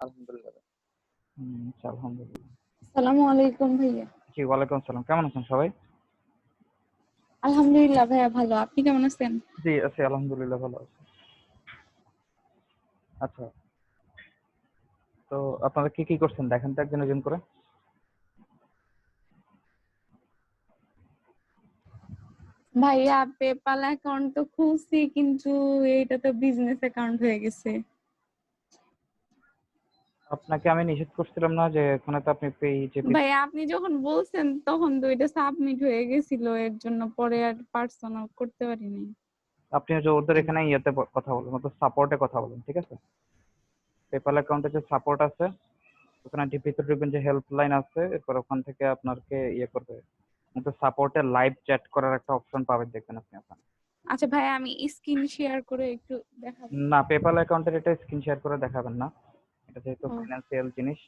আলহামদুলিল্লাহ। আচ্ছা, আলহামদুলিল্লাহ। আসসালামু আলাইকুম ভাইয়া। জি, ওয়ালাইকুম আসসালাম। কেমন আছেন সবাই? আলহামদুলিল্লাহ ভাইয়া ভালো। আপনি কেমন আছেন? জি, আছি আলহামদুলিল্লাহ, ভালো আছি। আচ্ছা, তো আপনারা কি করছেন দেখেন তো একজন একজন করে। ভাইয়া পেপাল অ্যাকাউন্ট তো খুলছি, কিন্তু এইটা তো বিজনেস অ্যাকাউন্ট হয়ে গেছে। আপনাকে আমি নিষেধ করছিলাম না যে এখানে তো আপনি ভাইয়া আপনি যখন বলছেন তখন তো এটা সাবমিট হয়ে গেছিল, এর জন্য পরে আর পার্সোনাল করতে পারিনি। আপনি যে ওদের এখানে ইয়েতে কথা বলেন, ওদের সাপোর্টে কথা বলেন, ঠিক আছে? পেপাল অ্যাকাউন্টে যে সাপোর্ট আছে ওখানে ভিতরে ঢুকবেন, যে হেল্পলাইন আছে, এরপর ওখান থেকে আপনাকে করবে, ওদের সাপোর্টে লাইভ চ্যাট করার একটা অপশন পাবেন, দেখবেন আপনি ওখানে। আচ্ছা ভাইয়া, আমি স্ক্রিন শেয়ার করে একটু দেখাবো? না, পেপাল অ্যাকাউন্টের এটা স্ক্রিন শেয়ার করে দেখাবেন না, এটা যেহেতু ফাইন্যান্সিয়াল জিনিস,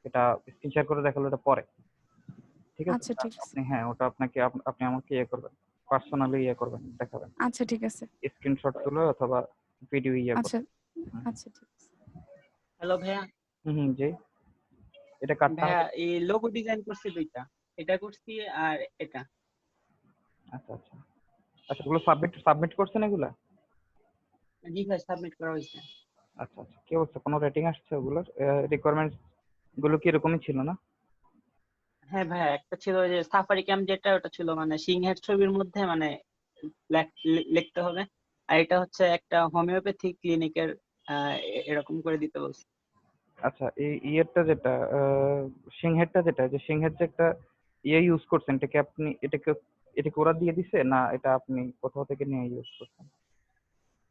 এটা স্ক্রিন শেয়ার করে দেখালে ওটা পরে, ঠিক আছে? আচ্ছা ঠিক আছে। আপনি, হ্যাঁ, ওটা আপনাকে আপনি আমাকে করবেন, পার্সোনালি করবেন, দেখাবেন, আচ্ছা ঠিক আছে। স্ক্রিনশট তুলে অথবা ভিডিও আচ্ছা করবেন। আচ্ছা ঠিক আছে। হ্যালো ভাইয়া। জি, এটা কাটতে ভাইয়া হবে। এই লোগো ডিজাইন করছি দুইটা, এটা করছি আর এটা। আচ্ছা আচ্ছা আচ্ছা, এগুলো সাবমিট করছেন এগুলা? জি ভাই, সাবমিট করা হয়েছে। আচ্ছা আচ্ছা, কি অবস্থা, কোনো রেটিং আসছে ওগুলোর? রিকোয়ারমেন্টস গুলো কি এরকমই ছিল না? হ্যাঁ ভাইয়া, একটা ছিল ওই যে সাফারি ক্যাম্প, যেটা ওটা ছিল মানে সিংহের ছবির মধ্যে মানে লিখতে হবে। আর এটা হচ্ছে একটা হোমিওপ্যাথি ক্লিনিকের, এরকম করে দিতে বলছে। আচ্ছা, এই ইয়েরটা যেটা সিংহেরটা, যেটা যে সিংহের যে একটা ইউজ করছেন, এটাকে আপনি এটাকে ওরা দিয়ে দিছে না, এটা আপনি কোথাও থেকে নিয়ে ইউজ করছেন?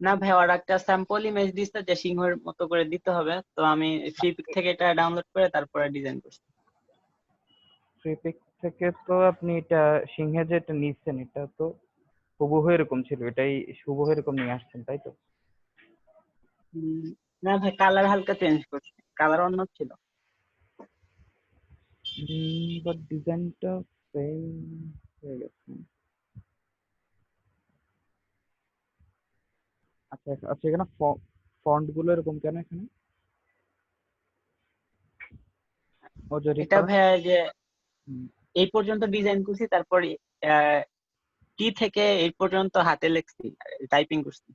না ভাইয়া, ওরা একটা স্যাম্পল ইমেজ দিচ্ছে যে সিংহের মতো করে দিতে হবে, তো আমি ফ্রি পিক থেকে এটা ডাউনলোড করে তারপরে ডিজাইন করছি। ফ্রিপিক থেকে তো আপনি এটা সিংহে যেটা নিচ্ছেন, এটা তো হুবহু এরকম ছিল, এটাই হুবহু এরকম নিয়ে আসছেন, তাই তো? না ভাই, কালার হালকা চেঞ্জ করছি, কালার অন্য ছিল। বাট ডিজাইনটা সেম হয়ে গেছে। আচ্ছা আচ্ছা, এখানে ফন্ট গুলো এরকম কেন এখানে? ও যে এটা ভাইয়া যে হুম, এই পর্যন্ত ডিজাইন করছি, তারপরে টি থেকে এই পর্যন্ত হাতে লিখছি, টাইপিং করছি।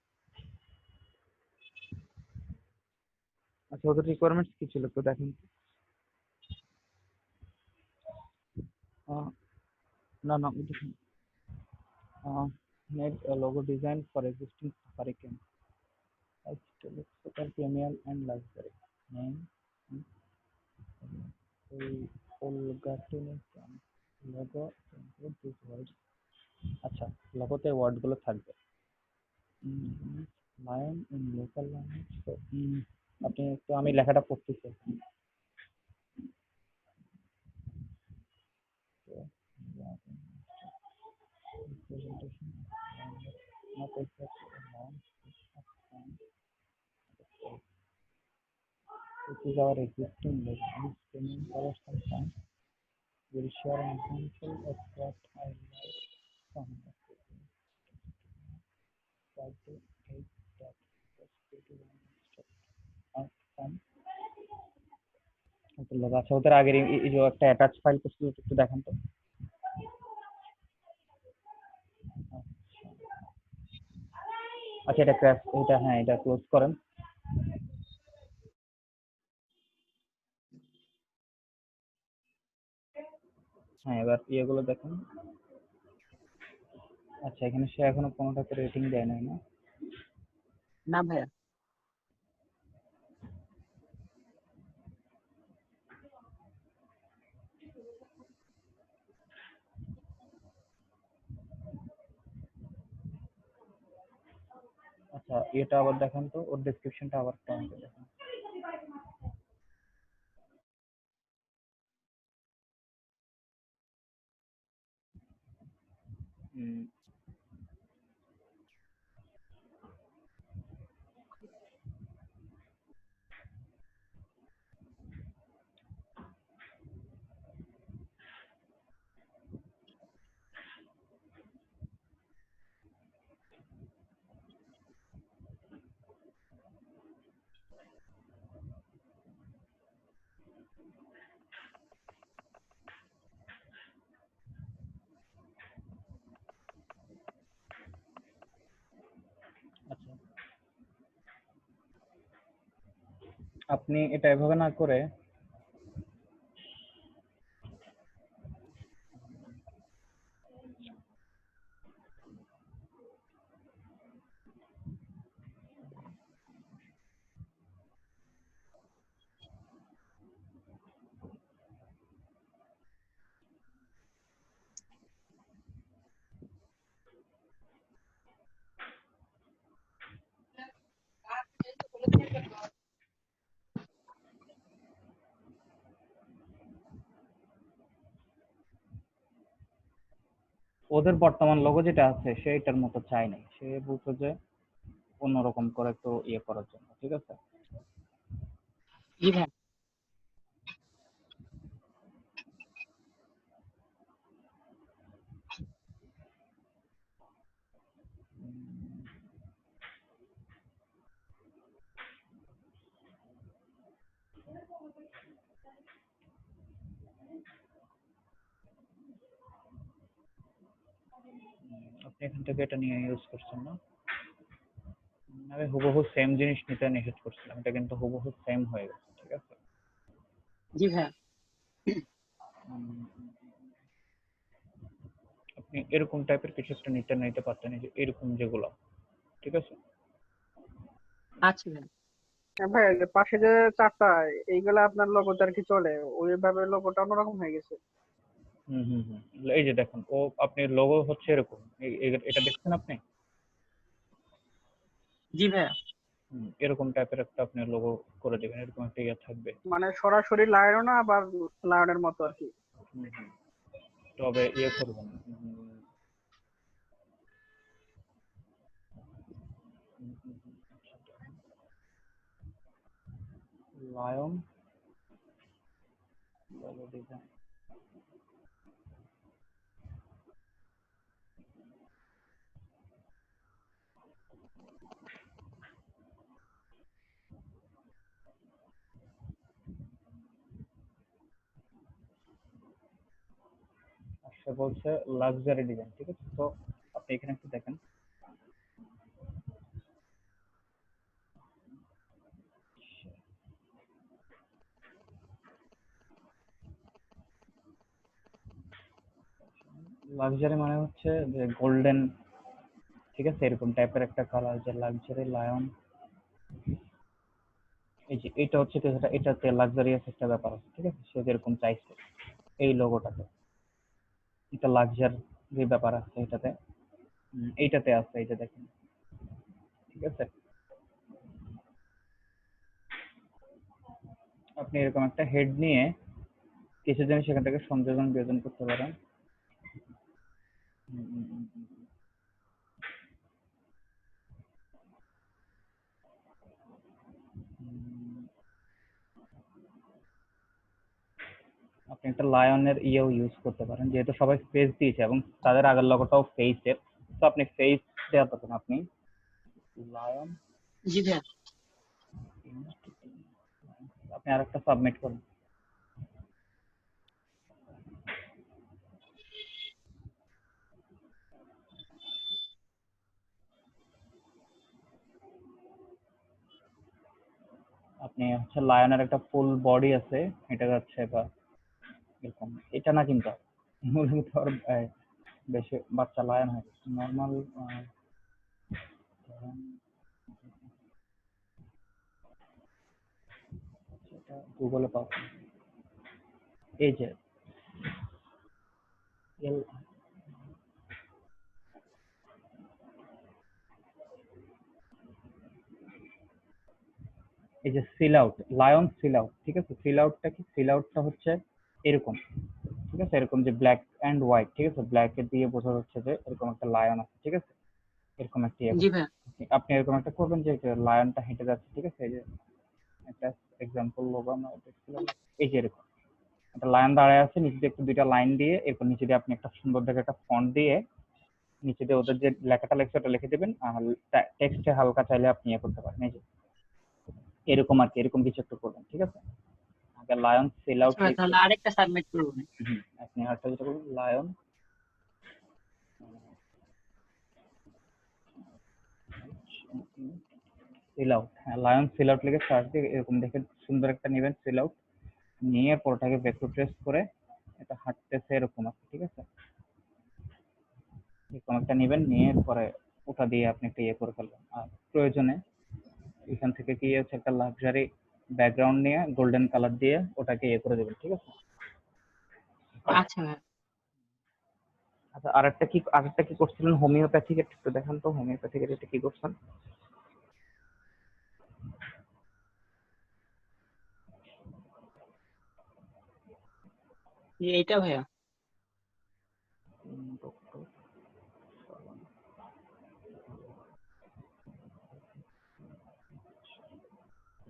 আচ্ছা, ওদের রিকোয়ারমেন্টস কি ছিল তো দেখেন তো। না না, made logo design for existing Safari camp. Style premium and luxury. Name Olgatune camp. Logo include these words. আচ্ছা, লোগোতে ওয়ার্ড গুলো থাকবে। Line in local language. তো আপনি তো, আমি লেখাটা পড়তেছি। Presentation not exactly a noun, which is our existing list. This premium color sometimes will share an example of what I like from the try to take that perspective and step from লোক। আচ্ছা, ওদের আগের এই যে একটা attach file করছিল, একটু দেখান তো। আচ্ছা, এটা ক্র্যাশ, এটা, হ্যাঁ, এটা ক্লোজ করেন। হ্যাঁ, এবার ইয়েগুলো দেখেন। আচ্ছা, এখানে সে এখনো কোনোটাতে রেটিং দেয় নাই না? না ভাইয়া। আচ্ছা, এটা আবার দেখেন তো, ওর ডেসক্রিপশনটা আবার একটু আমাকে দেখেন। হুম, আপনি এটা এভাবে না করে ওদের বর্তমান লোগো যেটা আছে সেইটার মতো চাই নাই, সে বলছে যে অন্যরকম করে একটু ইয়ে করার জন্য, ঠিক আছে? জি ভাই। আপনি এখান থেকে এটা নিয়ে ইউজ করছেন না? আমি হুবহু সেম জিনিস নিতে নিষেধ করছিলাম, এটা কিন্তু হুবহু সেম হয়ে গেছে, ঠিক আছে? জি ভাই। উম, আপনি এরকম টাইপের কিছু একটা নিতে পারতেন, এই যে এরকম যেগুলো, ঠিক আছে? আচ্ছা ভাই। হ্যাঁ ভাই, যে পাশে যে চারটা, এইগুলা আপনার লোগোতে আর কি চলে, ওইভাবে লোগোটা অন্যরকম হয়ে গেছে। হুম হুম হুম। এই যে দেখুন, ও আপনি লোগো হচ্ছে এরকম, এটা দেখছেন আপনি? জি ভাই। এরকম টাইপের একটা আপনি লোগো করে দেবেন, এরকম একটা ইয়ে থাকবে। মানে সরাসরি লায়নও না, আবার লায়নের মতো আর কি। হুম, হুম। তবে ইয়ে করবেন, লায়ন লোগো ডিজাইন। সে বলছে লাক্সারি ডিজাইন, ঠিক আছে? তো আপনি এখানে একটু দেখেন, লাক্সারি মানে হচ্ছে যে গোল্ডেন, ঠিক আছে? এরকম টাইপের একটা কালার, যে লাক্সারি লায়ন। এই যে এটা হচ্ছে কিছুটা, এটাতে লাক্সারিয়াস একটা ব্যাপার আছে, ঠিক আছে? সে যেরকম চাইছে এই লোগোটাতে, এটা লাক্সারি ব্যাপার আছে এটাতে। এইটাতে আছে, এই যে দেখেন, ঠিক আছে? আপনি এরকম একটা হেড নিয়ে কিছু জিনিস সেখান থেকে সংযোজন বিয়োজন করতে পারেন। উম, উম, উম, উম, উম, আপনি একটা লায়নের ইয়েও ইউজ করতে পারেন, যেহেতু সবাই ফেস দিয়েছে এবং তাদের আগের লোগোটাও ফেসের, তো আপনি ফেস দেওয়া পারেন। আপনি লায়ন, জি ভাই। আপনি আরেকটা সাবমিট করুন। আপনি হচ্ছে লায়নের একটা ফুল বডি আছে, এটা যাচ্ছে বা এরকম, এটা না কিন্তু মূলত ওর, বেশি বাচ্চা লায়ন হয় নর্মাল, এটা গুগলে পাবেন, এই যে এল, এই যে seal out, lion seal out, ঠিক আছে? সিল আউটটা কি? সিল আউটটা হচ্ছে এরকম, ঠিক আছে? এরকম যে ব্ল্যাক এন্ড হোয়াইট, ঠিক আছে? ব্ল্যাক এর দিয়ে বোঝা যাচ্ছে যে এরকম একটা লায়ন আছে, ঠিক আছে? এরকম একটা ইয়ে জি করবেন। ভাই। আপনি এরকম একটা করবেন যে লায়নটা হেঁটে যাচ্ছে, ঠিক আছে? এই যে একটা এক্সাম্পল লোগো আমরা দেখছিলাম, এই যে এরকম একটা লায়ন দাঁড়ায় আছে, নিচে দিয়ে একটু দুইটা লাইন দিয়ে, এরপর নিচে দিয়ে আপনি একটা সুন্দর দেখে একটা ফন্ট দিয়ে নিচে দিয়ে ওদের যে লেখাটা লেখছে ওটা লিখে দেবেন, আর টেক্সটে হালকা চাইলে আপনি ইয়ে করতে পারেন, এই যে এরকম আর কি, এরকম কিছু একটু করবেন, ঠিক আছে? আগে লায়ন সেল আচ্ছা আউট ভাই, লিখে, তাহলে আরেকটা সাবমিট করবো না? আপনি আরেকটা যেটা করবেন, লায়ন সিল আউট, হ্যাঁ লায়ন সিল আউট লিখে সার্চ দিয়ে এরকম দেখে সুন্দর একটা নেবেন সিল আউট, নিয়ে পরোটাকে ব্যাক টু ট্রেস করে এটা হাঁটতেছে এরকম আছে, ঠিক আছে? এরকম একটা নেবেন, নিয়ে পরে ওটা দিয়ে আপনি একটা ইয়ে করে ফেলবেন। আর প্রয়োজনে এখান থেকে কি হচ্ছে একটা লাক্সারি ব্যাকগ্রাউন্ড নিয়ে গোল্ডেন কালার দিয়ে ওটাকে ইয়ে করে দেবেন, ঠিক আছে? আচ্ছা ভাইয়া। আচ্ছা, আরেকটা কি করছিলেন হোমিওপ্যাথিক, একটু দেখান তো হোমিওপ্যাথিক এটা কি করছেন? এইটা ভাইয়া। ডক্টর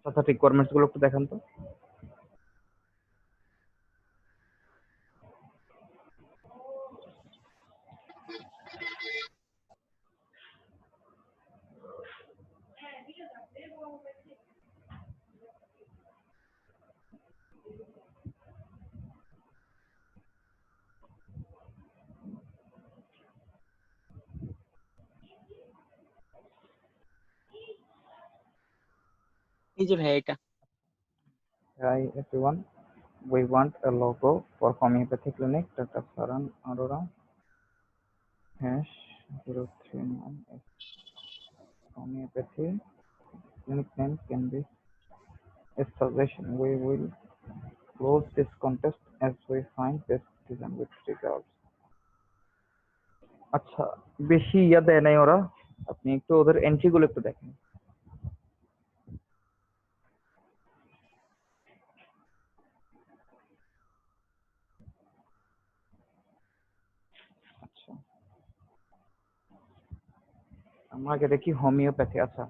আচ্ছা, রিকোয়ারমেন্টস গুলো একটু দেখান তো। এই যে ভাইয়া এটা। Hi everyone, we want a logo for homeopathy clinic, Dr. Saran Arora, #039. Homeopathy clinic name can be a suggestion. We will close this contest as we find best design with results. আচ্ছা, বেশি ইয়া দেয় নাই ওরা, আপনি একটু ওদের entry গুলো একটু দেখেন। আচ্ছা, আমরা আগে দেখি হোমিওপ্যাথি। আচ্ছা,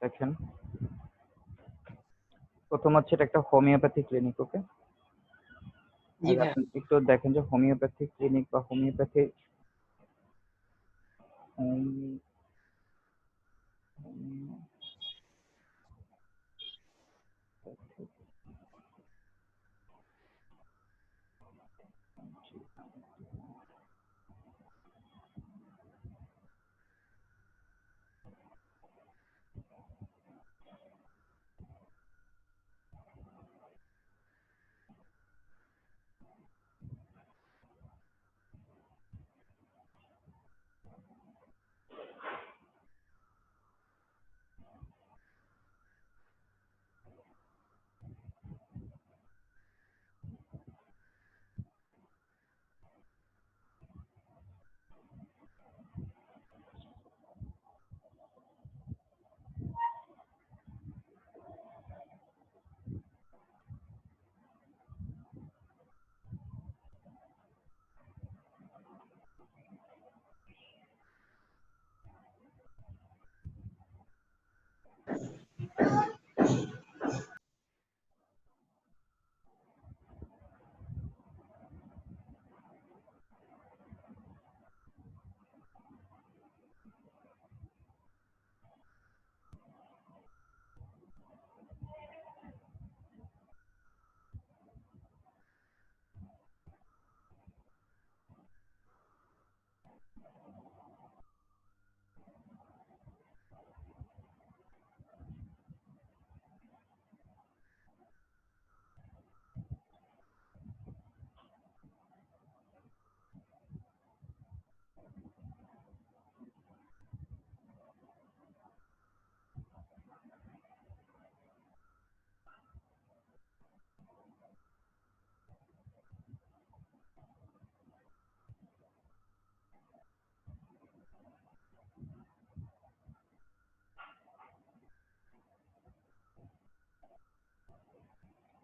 দেখেন প্রথম হচ্ছে এটা একটা হোমিওপ্যাথি ক্লিনিক, ওকে? জি আগে ভাইয়া। আপনি একটু দেখেন যে হোমিওপ্যাথি ক্লিনিক বা হোমিওপ্যাথি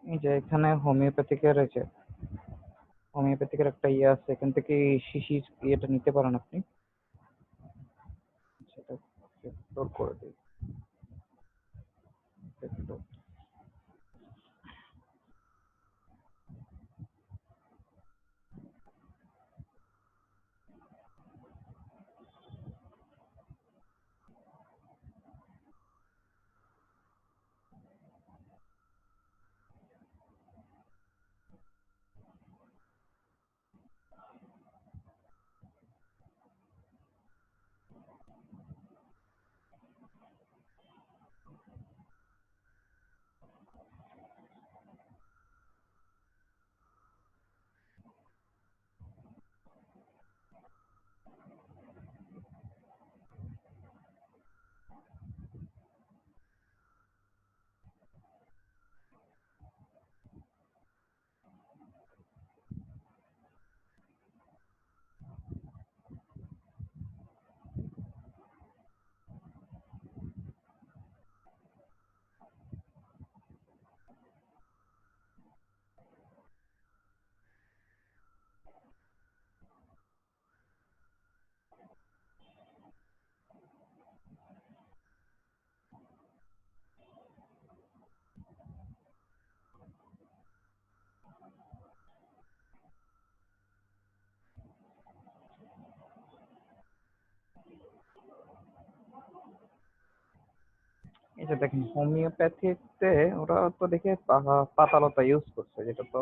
এই যে এখানে হোমিওপ্যাথিকের রয়েছে, হোমিওপ্যাথিকের একটা ইয়ে আছে, এখান থেকে এই শিশির ইয়েটা নিতে পারেন আপনি, সেটা স্টোর করে দিই। যে দেখেন হোমিওপ্যাথিতে ওরা তো দেখে পাতালতা ইউজ করছে, যেটা তো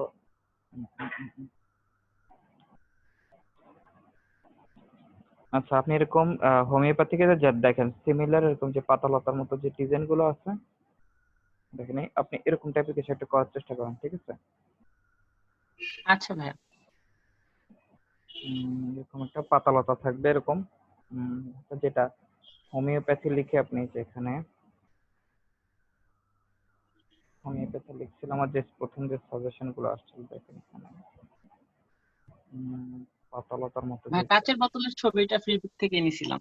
আচ্ছা আপনি এরকম হোমিওপ্যাথিকে যে দেখেন সিমিলার এরকম যে পাতালতার মতো যে ডিজাইন গুলো আছে, দেখেন আপনি এরকম টাইপের কিছু একটা করার চেষ্টা করেন, ঠিক আছে? আচ্ছা ভাইয়া। এরকম একটা পাতালতা থাকবে এরকম, যেটা হোমিওপ্যাথি লিখে আপনি যে এখানে হোমিওপ্যাথি লিখছিলাম, আমার যে প্রথম যে সাজেশন গুলো আসছিল দেখেন এখানে পাতালতার মতো যে ভাইয়া কাচের বোতলের ছবিটা ফেসবুক থেকে নিয়েছিলাম।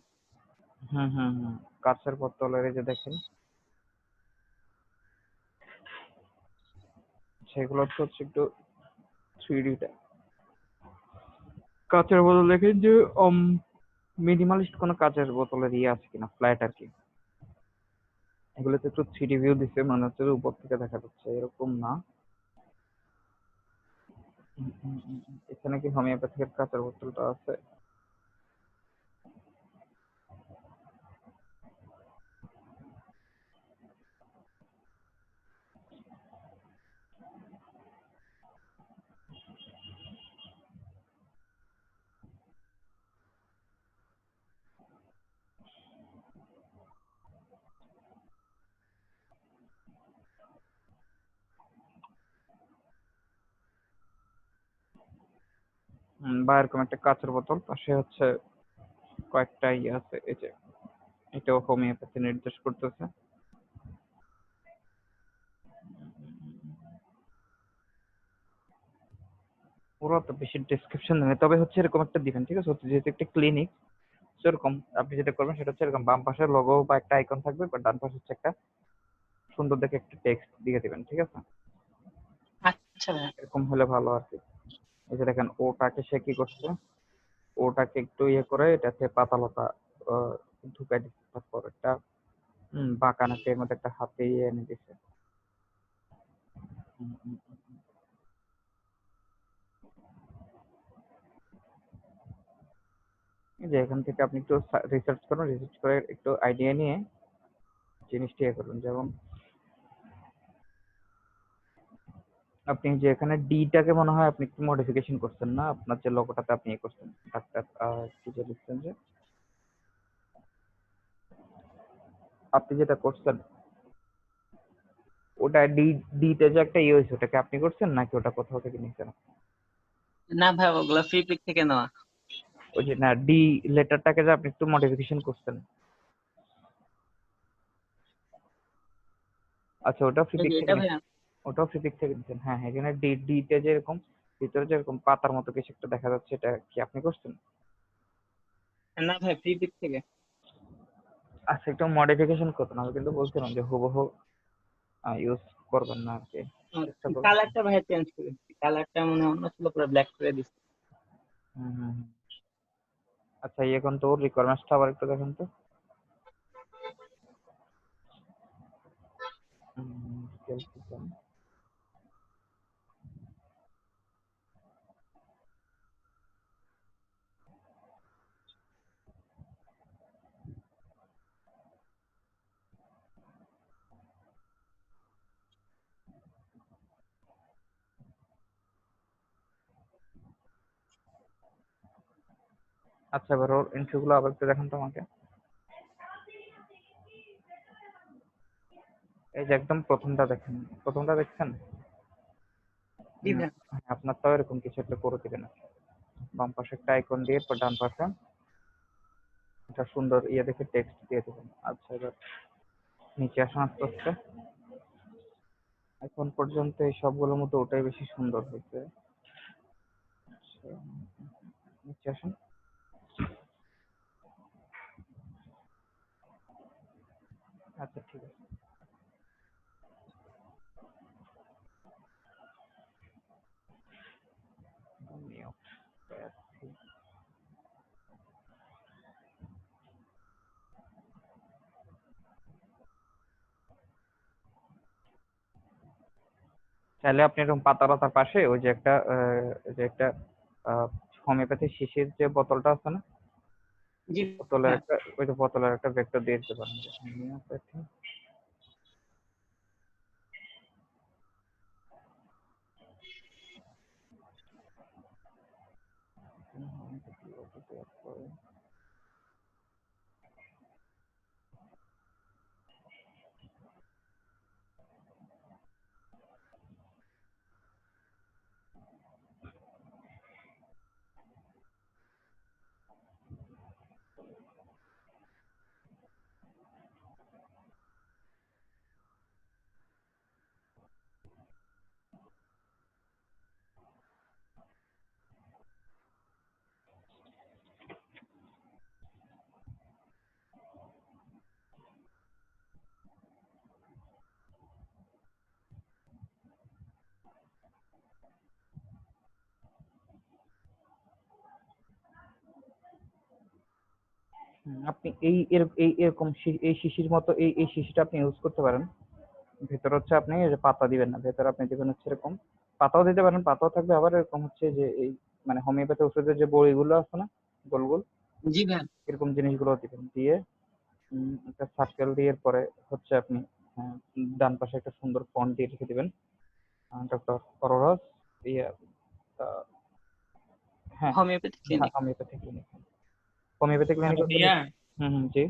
কাঁচের বোতলের এই যে দেখেন সেগুলো তো হচ্ছে একটু 3D টা। কাঁচের বোতল দেখেন যে মিনিমালিস্ট কোনো কাঁচের বোতলের ইয়ে আছে কিনা, ফ্ল্যাট আর কি। এগুলোতে একটু 3D ভিউ দিছে, মানে হচ্ছে যে উপর থেকে দেখা যাচ্ছে, এরকম না। এখানে কি হোমিওপ্যাথিক কাঁচের বোতলটা আছে? বা এরকম একটা কাঁচের বোতল, পাশে হচ্ছে কয়েকটা ইয়ে আছে, এই যে এটাও হোমিওপ্যাথি নির্দেশ করতেছে। পুরো তো বেশি ডেসক্রিপশন নেই, তবে হচ্ছে এরকম একটা দিবেন, ঠিক আছে? যেহেতু একটা ক্লিনিক, সেরকম আপনি যেটা করবেন সেটা হচ্ছে এরকম বাম পাশে লোগো বা একটা আইকন থাকবে, বা ডান পাশে হচ্ছে একটা সুন্দর দেখে একটা টেক্সট দিয়ে দিবেন, ঠিক আছে? আচ্ছা ভাইয়া। এরকম হলে ভালো আর কি। এই যে দেখেন ওটাকে সে কি করছে, ওটাকে একটু ইয়ে করে এটাতে পাতালতা ঢুকাই দিচ্ছে, তারপর একটা বাঁকা নাকের মধ্যে একটা হাতে ইয়ে এনে দিছে। হুম, হুম, হুম। এই যে এখান থেকে আপনি একটু রিসার্চ করুন, রিসার্চ করে একটু আইডিয়া নিয়ে জিনিসটা ইয়ে করুন। যেমন আপনি যে এখানে ডিটাকে মনে হয় আপনি একটু মডিফিকেশন করছেন না, আপনার যে লোগোটাতে আপনি ইয়ে করছেন, ডাক্তার কি যে লিখছেন যে আপনি যেটা করছেন ওটা ডিতে যে একটা ইয়ে হয়েছে, ওটাকে আপনি করছেন নাকি ওটা কোথাও থেকে নিয়েছেন? না ভাই, ওগুলা ফ্রি পিক থেকে নেওয়া। ওই যে না, ডি লেটারটাকে যে আপনি একটু মডিফিকেশন করছেন, আচ্ছা ওটা ফ্রি এই পিক যে থেকে এটা নিয়েছেন? ভাইয়া। ওটাও ফ্রি পিক থেকে নিয়েছেন? হ্যাঁ হ্যাঁ, এখানে ডিতে যেরকম ভিতরে যেরকম পাতার মতো কিছু একটা দেখা যাচ্ছে, এটা কি আপনি করছেন? না ভাই, ফ্রি পিক থেকে। আচ্ছা একটু মডিফিকেশন করতেন, আমি কিন্তু বলছিলাম যে হুবহু ইউজ করবেন না আর কি, চেষ্টা করবেন। কালারটা ভাইয়া চেঞ্জ করে দিচ্ছি, কালারটা মনে হয় অন্য ছিল, পুরো ব্ল্যাক করে দিচ্ছি। হুম হুম হুম। আচ্ছা এখন তো ওর রিকোয়ারমেন্টসটা আবার একটু দেখেন তো। scale system। আচ্ছা এবার ওর এন্ট্রি গুলো আবার একটু দেখেন তো আমাকে। এই যে একদম প্রথমটা দেখেন, প্রথমটা দেখছেন? জি ভাইয়া। হ্যাঁ, আপনার তাও এরকম কিছু একটা করে দিবেন। বাম পাশে একটা আইকন দিয়ে এরপর ডান পাশে একটা সুন্দর ইয়ে দেখে টেক্সট দিয়ে দেবেন। আচ্ছা এবার নিচে আসুন আস্তে আস্তে। এখন পর্যন্ত এই সবগুলোর মধ্যে ওটাই বেশি সুন্দর হয়েছে। আচ্ছা, নিচে আসুন। আচ্ছা ঠিক আছে। হোমিওপ্যাথি। চাইলে আপনি এরকম পাতা পাতার পাশে ওই যে একটা যে একটা হোমিওপ্যাথি শিশির যে বোতলটা আছে না, জি বোতলের ভাইয়া। একটা ওই যে বোতলের একটা ভেক্টর দিয়ে দিতে পারেন যে হোমিওপ্যাথি আপনি এরকম এই শিশির মতো এই শিশিটা আপনি ইউজ করতে পারেন। ভেতর হচ্ছে আপনি এই যে পাতা দিবেন না, ভেতর আপনি দিবেন হচ্ছে এরকম পাতাও দিতে পারেন, পাতাও থাকবে, আবার এরকম হচ্ছে যে এই মানে হোমিওপ্যাথি ওষুধের যে বড়িগুলো আছে না, গোল গোল, জি ভাই। এরকম জিনিসগুলো দিবেন। দিয়ে একটা সার্কেল দিয়ে পরে হচ্ছে আপনি ডান পাশে একটা সুন্দর ফন্ট দিয়ে রেখে দিবেন, ডক্টর অরোরাস ইয়ে হ্যাঁ homeopathy clinic. Homeopathy clinic. Homeopathy clinic ভাইয়া জি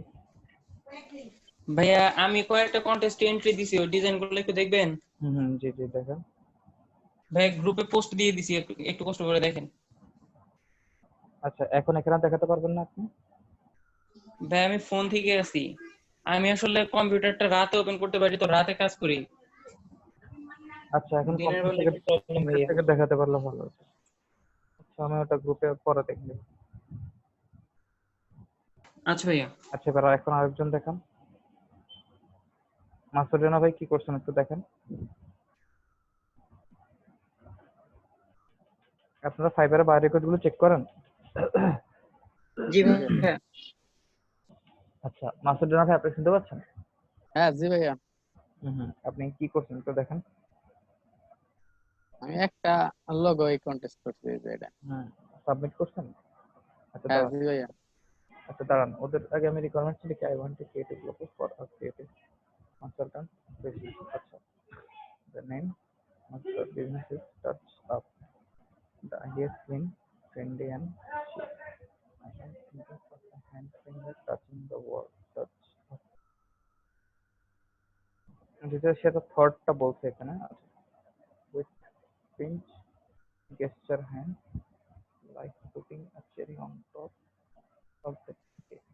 ভাইয়া আমি কয়েকটা কন্টেস্ট এন্ট্রি দিছি, ওই ডিজাইন গুলো একটু দেখবেন। জি জি দেখেন। ভাইয়া গ্রুপে পোস্ট দিয়ে দিছি, একটু কষ্ট করে দেখেন। আচ্ছা, এখন এখানে দেখাতে পারবেন না আপনি? ভাই আমি ফোন থেকে আছি, আমি আসলে কম্পিউটারটা রাতে ওপেন করতে পারি, তো রাতে কাজ করি। আচ্ছা, এখন দিনের বেলা কম্পিউটার একটু প্রবলেম ভাইয়া। থেকে দেখাতে পারলে ভালো হতো। আচ্ছা, আমি ওটা গ্রুপে পরে দেখব। আচ্ছা ভাইয়া। আচ্ছা, এবার এখন আরেকজন দেখান। মাসুদ রানা ভাই কি করছেন একটু দেখেন। আপনারা ফাইবারের বায়োর রেকর্ড গুলো চেক করেন? জি ভাইয়া। আচ্ছা, মাসুদ রানা ভাই আপনি শুনতে পাচ্ছেন? হ্যাঁ জি ভাইয়া, আপনি কি করছেন একটু দেখেন। আমি একটা লোগো এই কন্টেস্ট করছি এই যে এটা। সাবমিট করছেন? আচ্ছা হ্যাঁ দাঁড়ান, জি ভাইয়া। আচ্ছা দাঁড়ান, ওদের আগে আমি রিকোয়ারমেন্টস লিখি। I want to create a logo for a creative consultant. আচ্ছা, the name of the business is touch up. The idea is clean, trendy and chic. I am thinking of a hand finger touching the wall. Touch up. যেটা সেটা থটটা বলছে এখানে। With pinch gesture hand, like putting a cherry on top of the cake.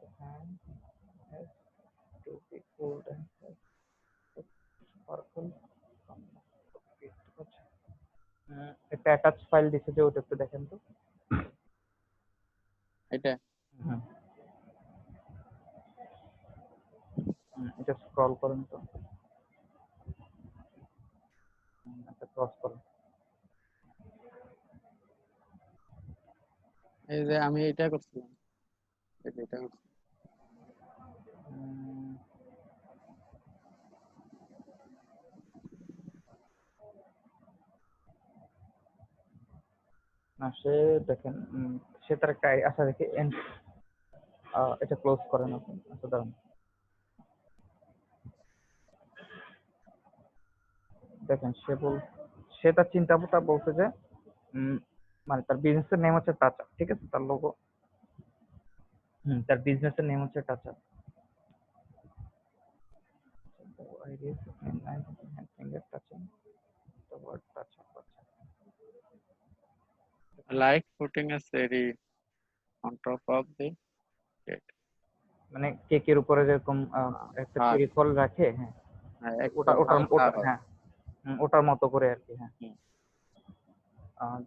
The hand has to be cold and has to sparkle from it. আচ্ছা, একটা attach file দিছে যে ওটা একটু দেখেন তো। এটা হুম, এটা স্ক্রল করেন তো, একটা ক্রস করেন। এই যে আমি এটা করছিলাম, এই যে এটা করছি। উম, না সে দেখেন, সে তার একটা আশা দেখে এটা ক্লোজ করেন আপনি। আচ্ছা দাঁড়ান, দেখেন সে তার চিন্তাটা বলছে যে মানে তার বিজনেসের নেম হচ্ছে টাচ আপ, ঠিক আছে, তার লোগো তার বিজনেসের নেম হচ্ছে touch up. Finger touching the word touch up। আচ্ছা, like putting a cherry on top of the cake. মানে কেকের উপরে যেরকম একটা হ্যাঁ চেরি ফল রাখে, হ্যাঁ, হ্যাঁ, একটু ওটা ওটার হালকা ওটা হয়। হ্যাঁ, ওটার মতো করে আর কি, হ্যাঁ। হুম।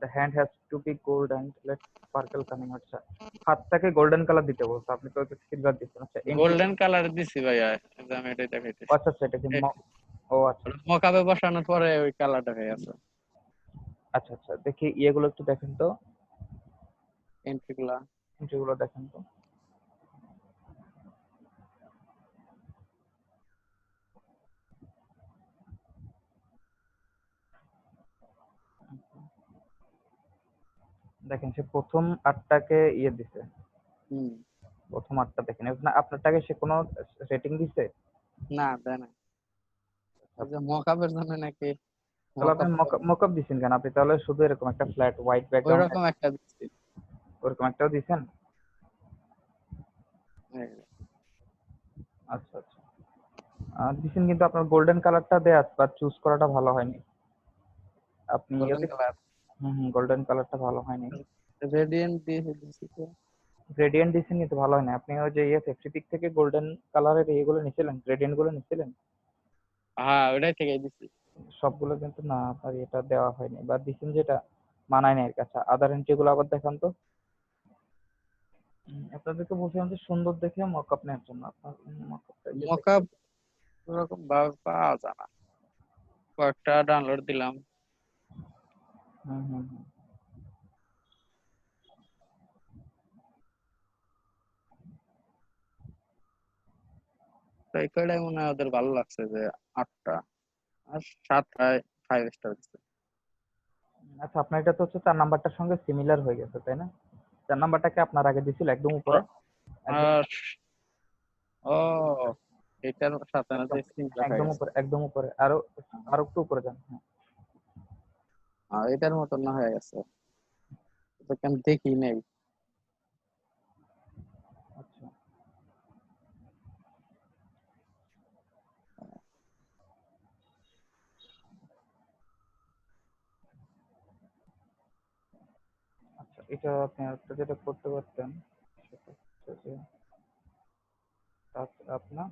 The hand has to be gold and let sparkle coming। আচ্ছা, হাতটাকে গোল্ডেন কালার দিতে বলতো, আপনি তো সিলভার দিচ্ছেন। আচ্ছা, গোল্ডেন কালার দিছি ভাইয়া, এই যে আমি এটাই দেখাইতেছি। আচ্ছা আচ্ছা, এটা কি ও আচ্ছা মকাবে বসানোর পরে ওই কালারটা হয়ে গেছে। আচ্ছা আচ্ছা, দেখি ইয়েগুলো একটু দেখেন তো, এন্ট্রিগুলা যেগুলো দেখেন তো। দেখেন সে প্রথম 8টাকে ইয়ে দিছে, প্রথম 8টা দেখেন। এখানে আপনারটাকে সে কোনো রেটিং দিছে? না দেয় না, ওই যে মকাবের জন্য নাকি তাহলে আপনি মকআপ দিছেন কেন? আপনি তাহলে শুধু এরকম একটা ফ্ল্যাট হোয়াইট ব্যাকগ্রাউন্ড ওইরকম একটা দিচ্ছি। ওরকম একটাও দিছেন? আচ্ছা আচ্ছা দিছেন, কিন্তু আপনার গোল্ডেন কালারটা দেয়া বা চুজ করাটা ভালো হয়নি। আপনি গোল্ডেন কালার গোল্ডেন কালারটা ভালো হয়নি। রেডিয়েন্ট দিয়ে দিচ্ছি তো। গ্রেডিয়েন্ট দিছেন কিন্তু ভালো হয়নি। আপনি ওই যে ফেক্সিপিক থেকে গোল্ডেন কালারের ইয়েগুলো নিছিলেন, গ্রেডিয়েন্ট গুলো নিছিলেন? হ্যাঁ ওটাই থেকে দিচ্ছি। সবগুলো কিন্তু না, আপনার এটা দেওয়া হয়নি বা দিছেন যেটা মানায় না এর কাছে। আদার এন্ট্রি গুলো আবার দেখান তো। আপনাদেরকে বলছিলাম যে সুন্দর দেখে মকআপ নেওয়ার জন্য। আপনার মকআপটা মকআপ ওরকম ভাবে পাওয়া যায় না। কয়েকটা ডাউনলোড দিলাম। হুম হুম হুম। তো এই কয়টাই মনে হয় ওদের ভালো লাগছে যে 8টা আর 7টায় 5 স্টার দিচ্ছে। আচ্ছা, আপনার এটা তো হচ্ছে 4 নাম্বারটার সঙ্গে সিমিলার হয়ে গেছে, তাই না? 4 নাম্বারটাকে আপনার আগে দিছিল একদম উপরে। একদম আর ও এটার সাথে না যে স্ক্রিন রাখা একদম গেছে। উপরে, একদম উপরে। আরো আরো একটু উপরে যান। হ্যাঁ। এটার মতন না হয়ে গেছে। তো কেন দেখি নেই। আচ্ছা আচ্ছা, এটা আপনি একটা যেটা করতে পারতেন সেটা হচ্ছে যে আপনার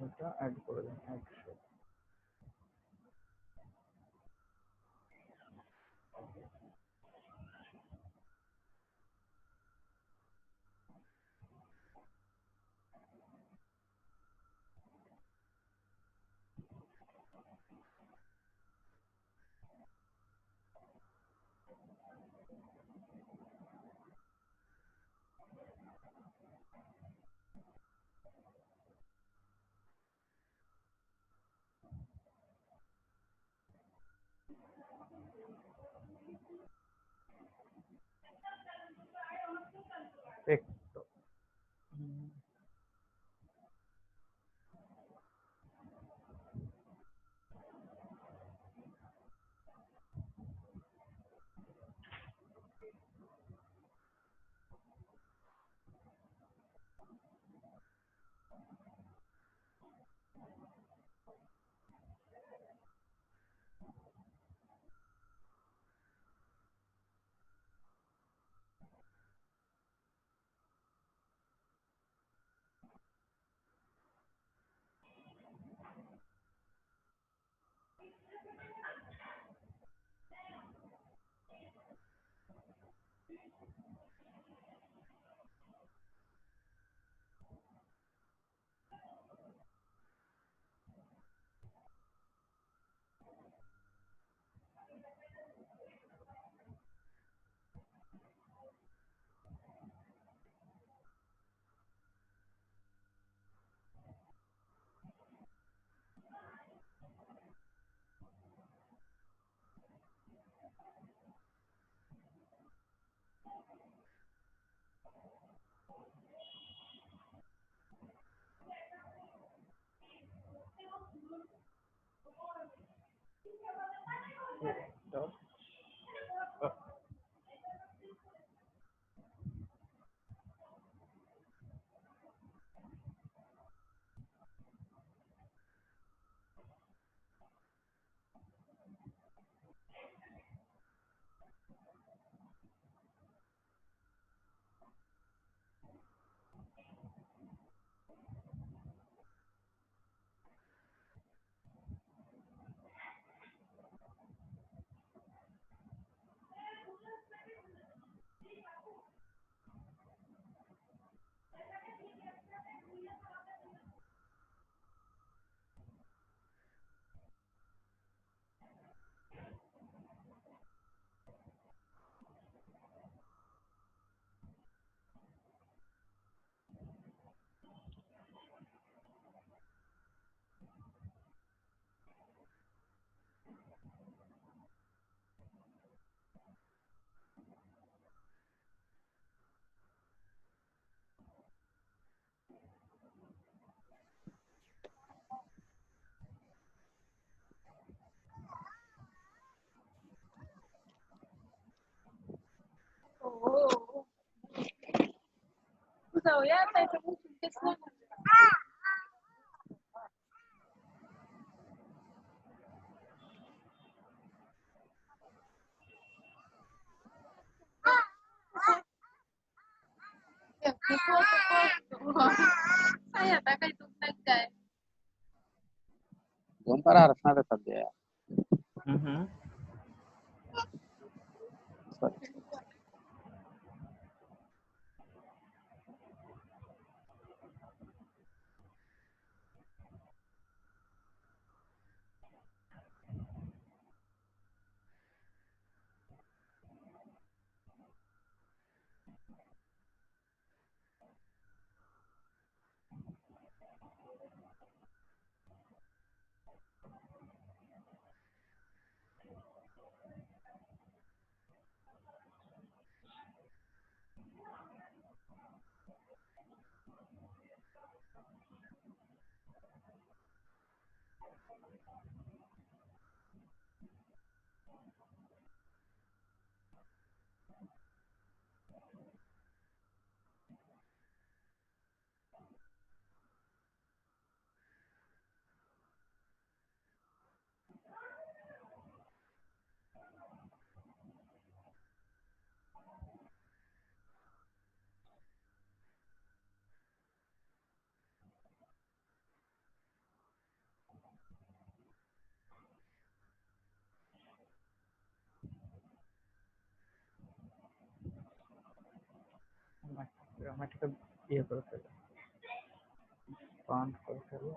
এটা অ্যাড করে দিন, add show. Text Gom para harus nada saja. এটাকে ইয়ে করে ফেলো, বাউন্ড করে ফেলো।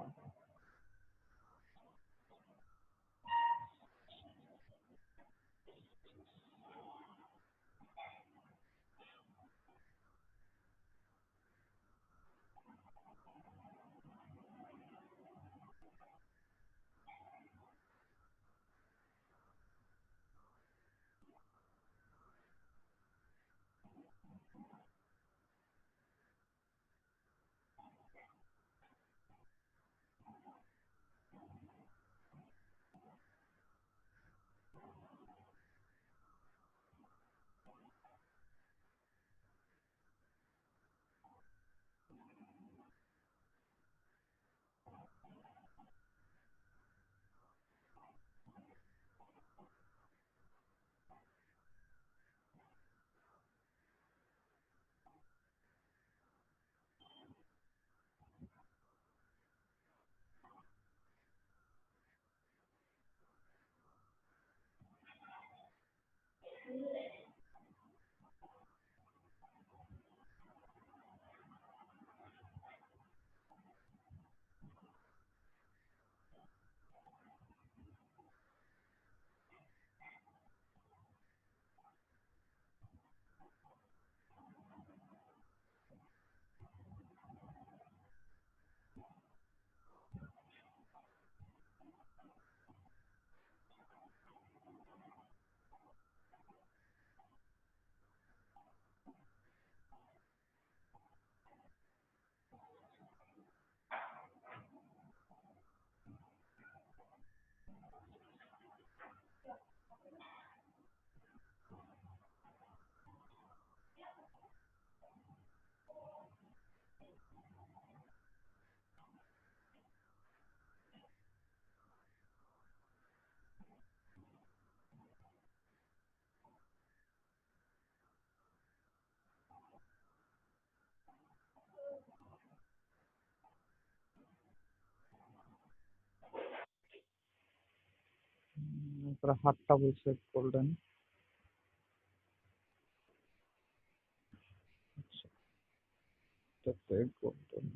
তারপরে হাতটা বলছে গোল্ডেন। আচ্ছা, এটাতে গোল্ডেন।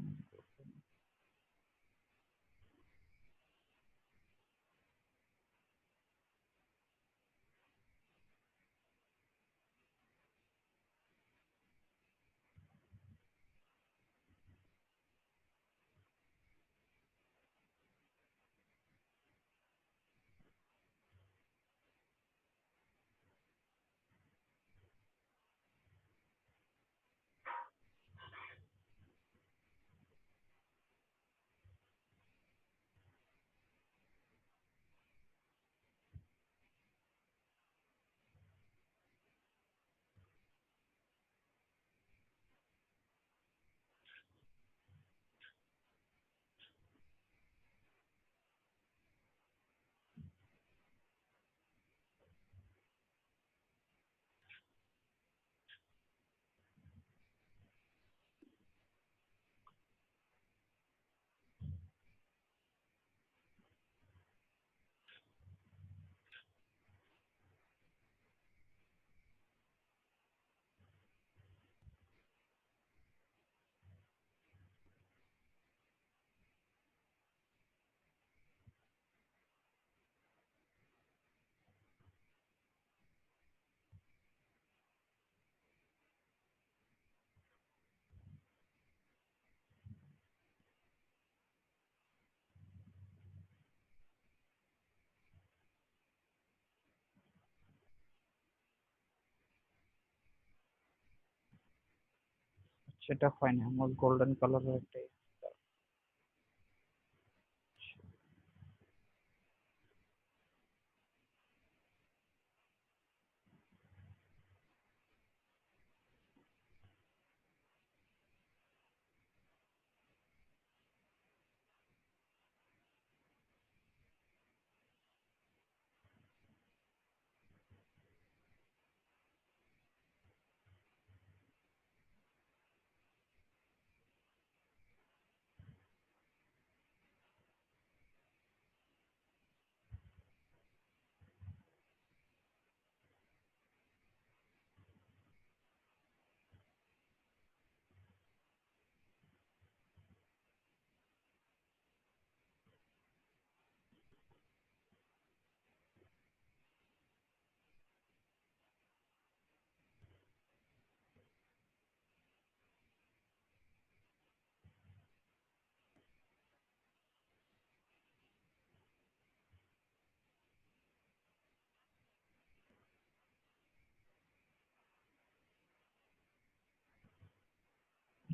সেটা হয় না, আমার গোল্ডেন কালারের একটা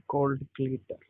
gold glitter.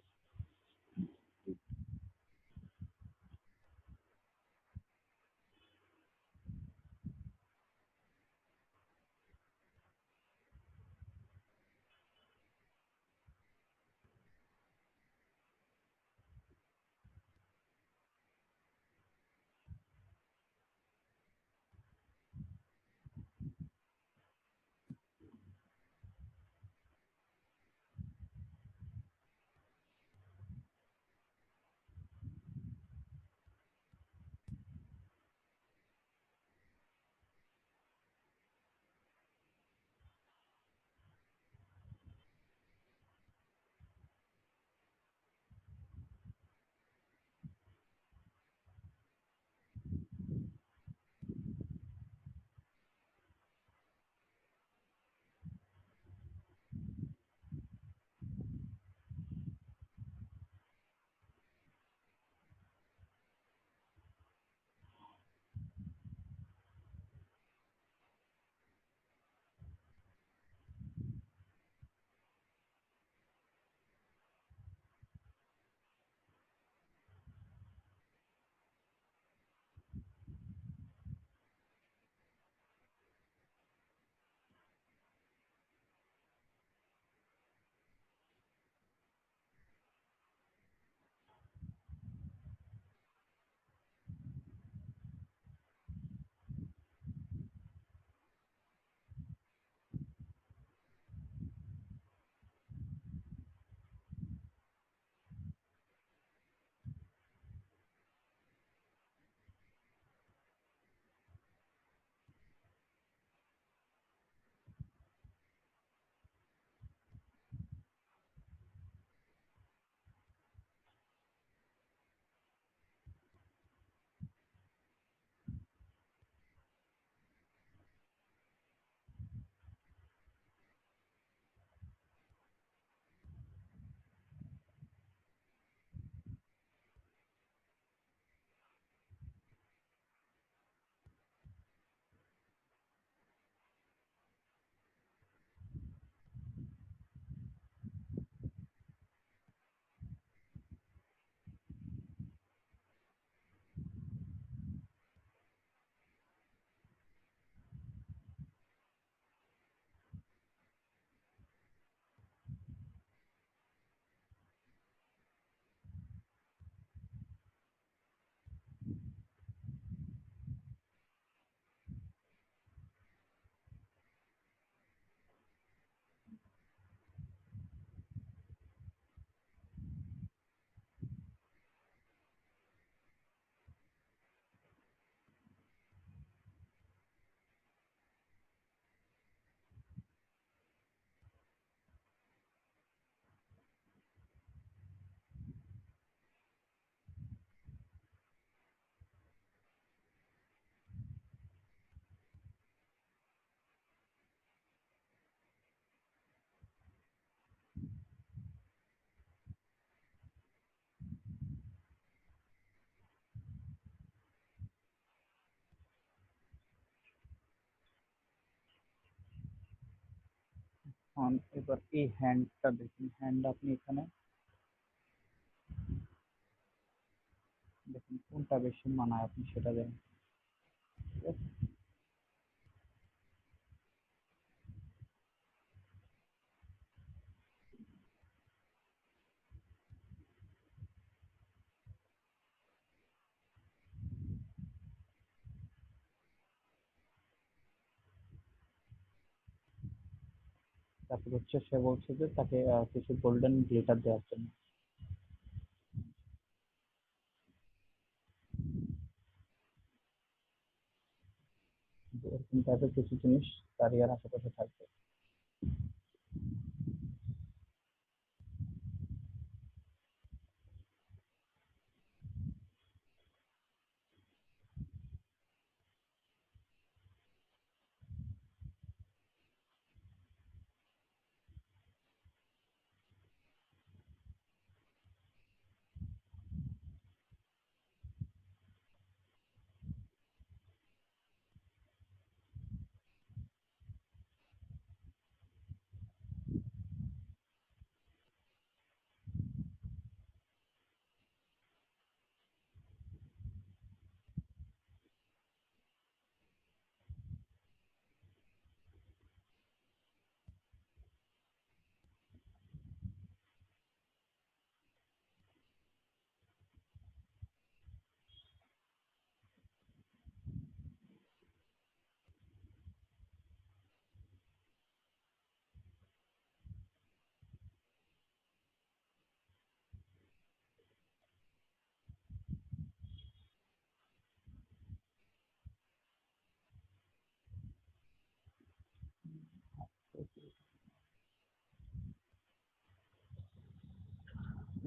এবার এই হ্যান্ডটা দেখুন, হ্যান্ড আপনি এখানে দেখুন কোনটা বেশি মানায় আপনি সেটা জানেন, ঠিক আছে? তারপর হচ্ছে সে বলছে যে তাকে কিছু গোল্ডেন গ্লিটার দেওয়ার জন্য। এরকম টাইপের কিছু জিনিস তার ইয়ার আশেপাশে থাকবে।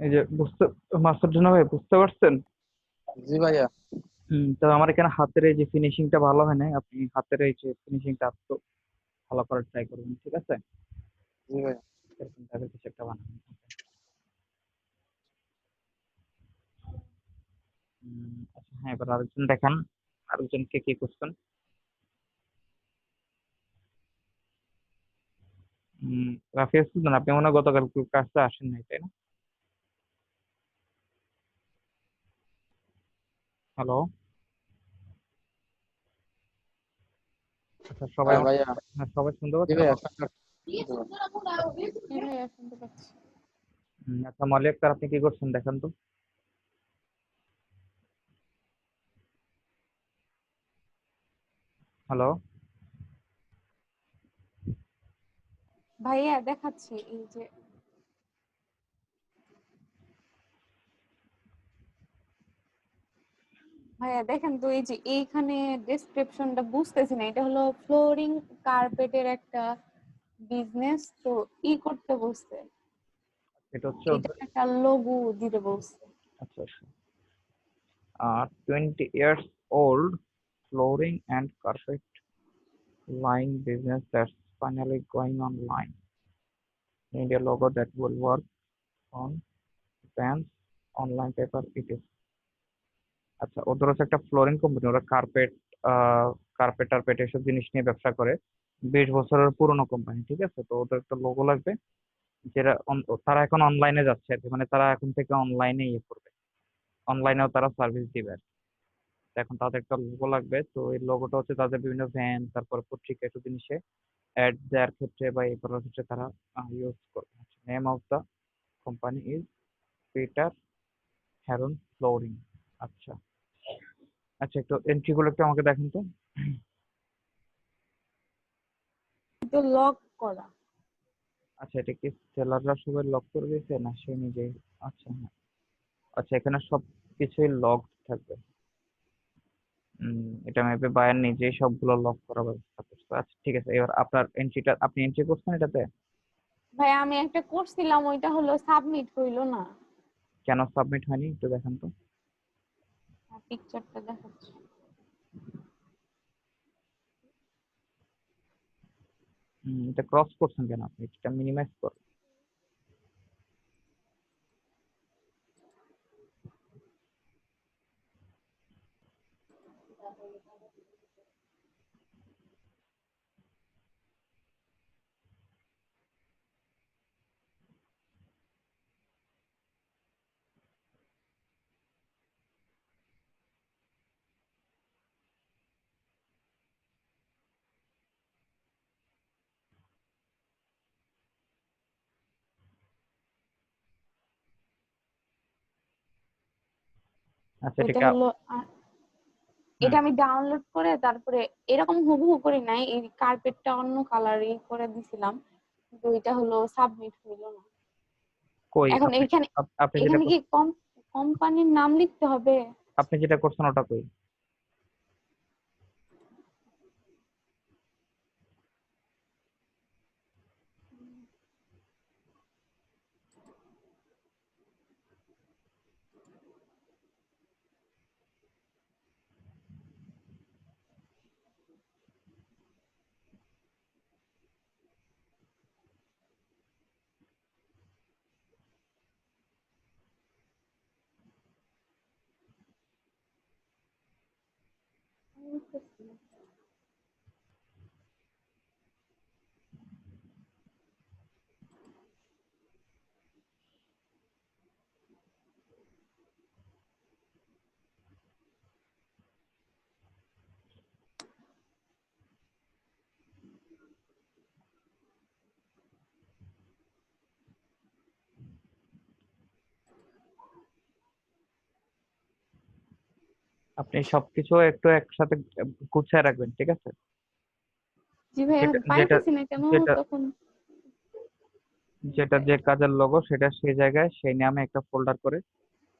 এই যে বুঝতে, মাস্টার জন্য ভাই বুঝতে পারছেন? জি ভাইয়া। তো আমার এখানে হাতের এই যে ফিনিশিংটা ভালো হয় না, আপনি হাতের এই যে ফিনিশিংটা একটু ভালো করার ট্রাই করবেন, ঠিক আছে? জি ভাইয়া। এরকম টাইপের কিছু একটা বানাবেন। আচ্ছা হ্যাঁ, এবার আরেকজন দেখান, আরেকজনকে কি করছেন? রাফিয়া সুলতান, আপনি মনে হয় গতকাল ক্লাসে আসেন নাই, তাই না? হ্যালো, আচ্ছা সবাই হ্যাঁ ভাইয়া। হ্যাঁ, সবাই শুনতে জি পাচ্ছেন? ভাইয়া। হ্যাঁ ভাইয়া শুনতে পাচ্ছি। আচ্ছা মালিক আক্তার, আপনি কি করছেন দেখান তো। হ্যালো, ভাইয়া দেখাচ্ছি, এই যে ভাইয়া দেখেন তো, এই যে এইখানে ডেসক্রিপশনটা বুঝতেছি না, এটা হলো ফ্লোরিং কার্পেটের একটা বিজনেস, তো করতে বলছে, এটা হচ্ছে এটা একটা লোগো দিতে বলছে। আচ্ছা আচ্ছা, 20 years old flooring and carpet line business that's finally going online. Need a logo that will work on pants, online paper, etc. আচ্ছা, ওদের হচ্ছে একটা ফ্লোরিং কোম্পানি, ওরা কার্পেট টার্পেট এসব জিনিস নিয়ে ব্যবসা করে। 20 বছরের পুরনো কোম্পানি, ঠিক আছে? তো ওদের একটা লোগো লাগবে, যেটা তারা এখন অনলাইনে যাচ্ছে আর কি, মানে তারা এখন থেকে অনলাইনে করবে, অনলাইনেও তারা সার্ভিস দিবে আর কি। তো এখন তাদের একটা লোগো লাগবে, তো এই লোগোটা হচ্ছে তাদের বিভিন্ন ভ্যান, তারপর পত্রিকা এসব জিনিসে অ্যাড দেওয়ার ক্ষেত্রে বা এই করার ক্ষেত্রে তারা ইউজ করবে। Name of the company is Peter Harron flooring. আচ্ছা আচ্ছা, একটু এন্ট্রি গুলো একটু আমাকে দেখেন তো। তো লক করা। আচ্ছা, এটা কি সেলাররা সবাই লক করে দিয়েছে না সে নিজেই? আচ্ছা হ্যাঁ, আচ্ছা এখানে সব কিছুই লক থাকবে। এটা মেবি বায়ার নিজেই সবগুলো লক করার ব্যবস্থা করছে। আচ্ছা ঠিক আছে, এবার আপনার এন্ট্রিটা আপনি এন্ট্রি করছেন এটাতে? ভাই আমি একটা করছিলাম, ওইটা হলো সাবমিট হইলো না। কেন সাবমিট হয়নি একটু দেখেন তো। পিকচারটা দেখাচ্ছি। এটা ক্রস করছেন কেন আপনি? এটা মিনিমাইজ করুন। আচ্ছা ওইটা এটাকে হলো এটা আমি ডাউনলোড করে তারপরে এরকম হুবহু করি নাই, এই কার্পেটটা অন্য কালারই করে দিছিলাম, কিন্তু এটা হলো সাবমিট হইলো না। কই এখন আপনি এখানে আপনি যেটা এখানে কি কোম্পানির নাম লিখতে হবে? আপনি যেটা করছেন ওটা কই? আপনি সবকিছু একটু একসাথে গুছিয়ে রাখবেন, ঠিক আছে? জি ভাই, যেটা এখন যেটা পাইতেছি না কেন যেটা তখন। যেটা যে কাজের লোগো সেটা সেই জায়গায় সেই নামে একটা ফোল্ডার করে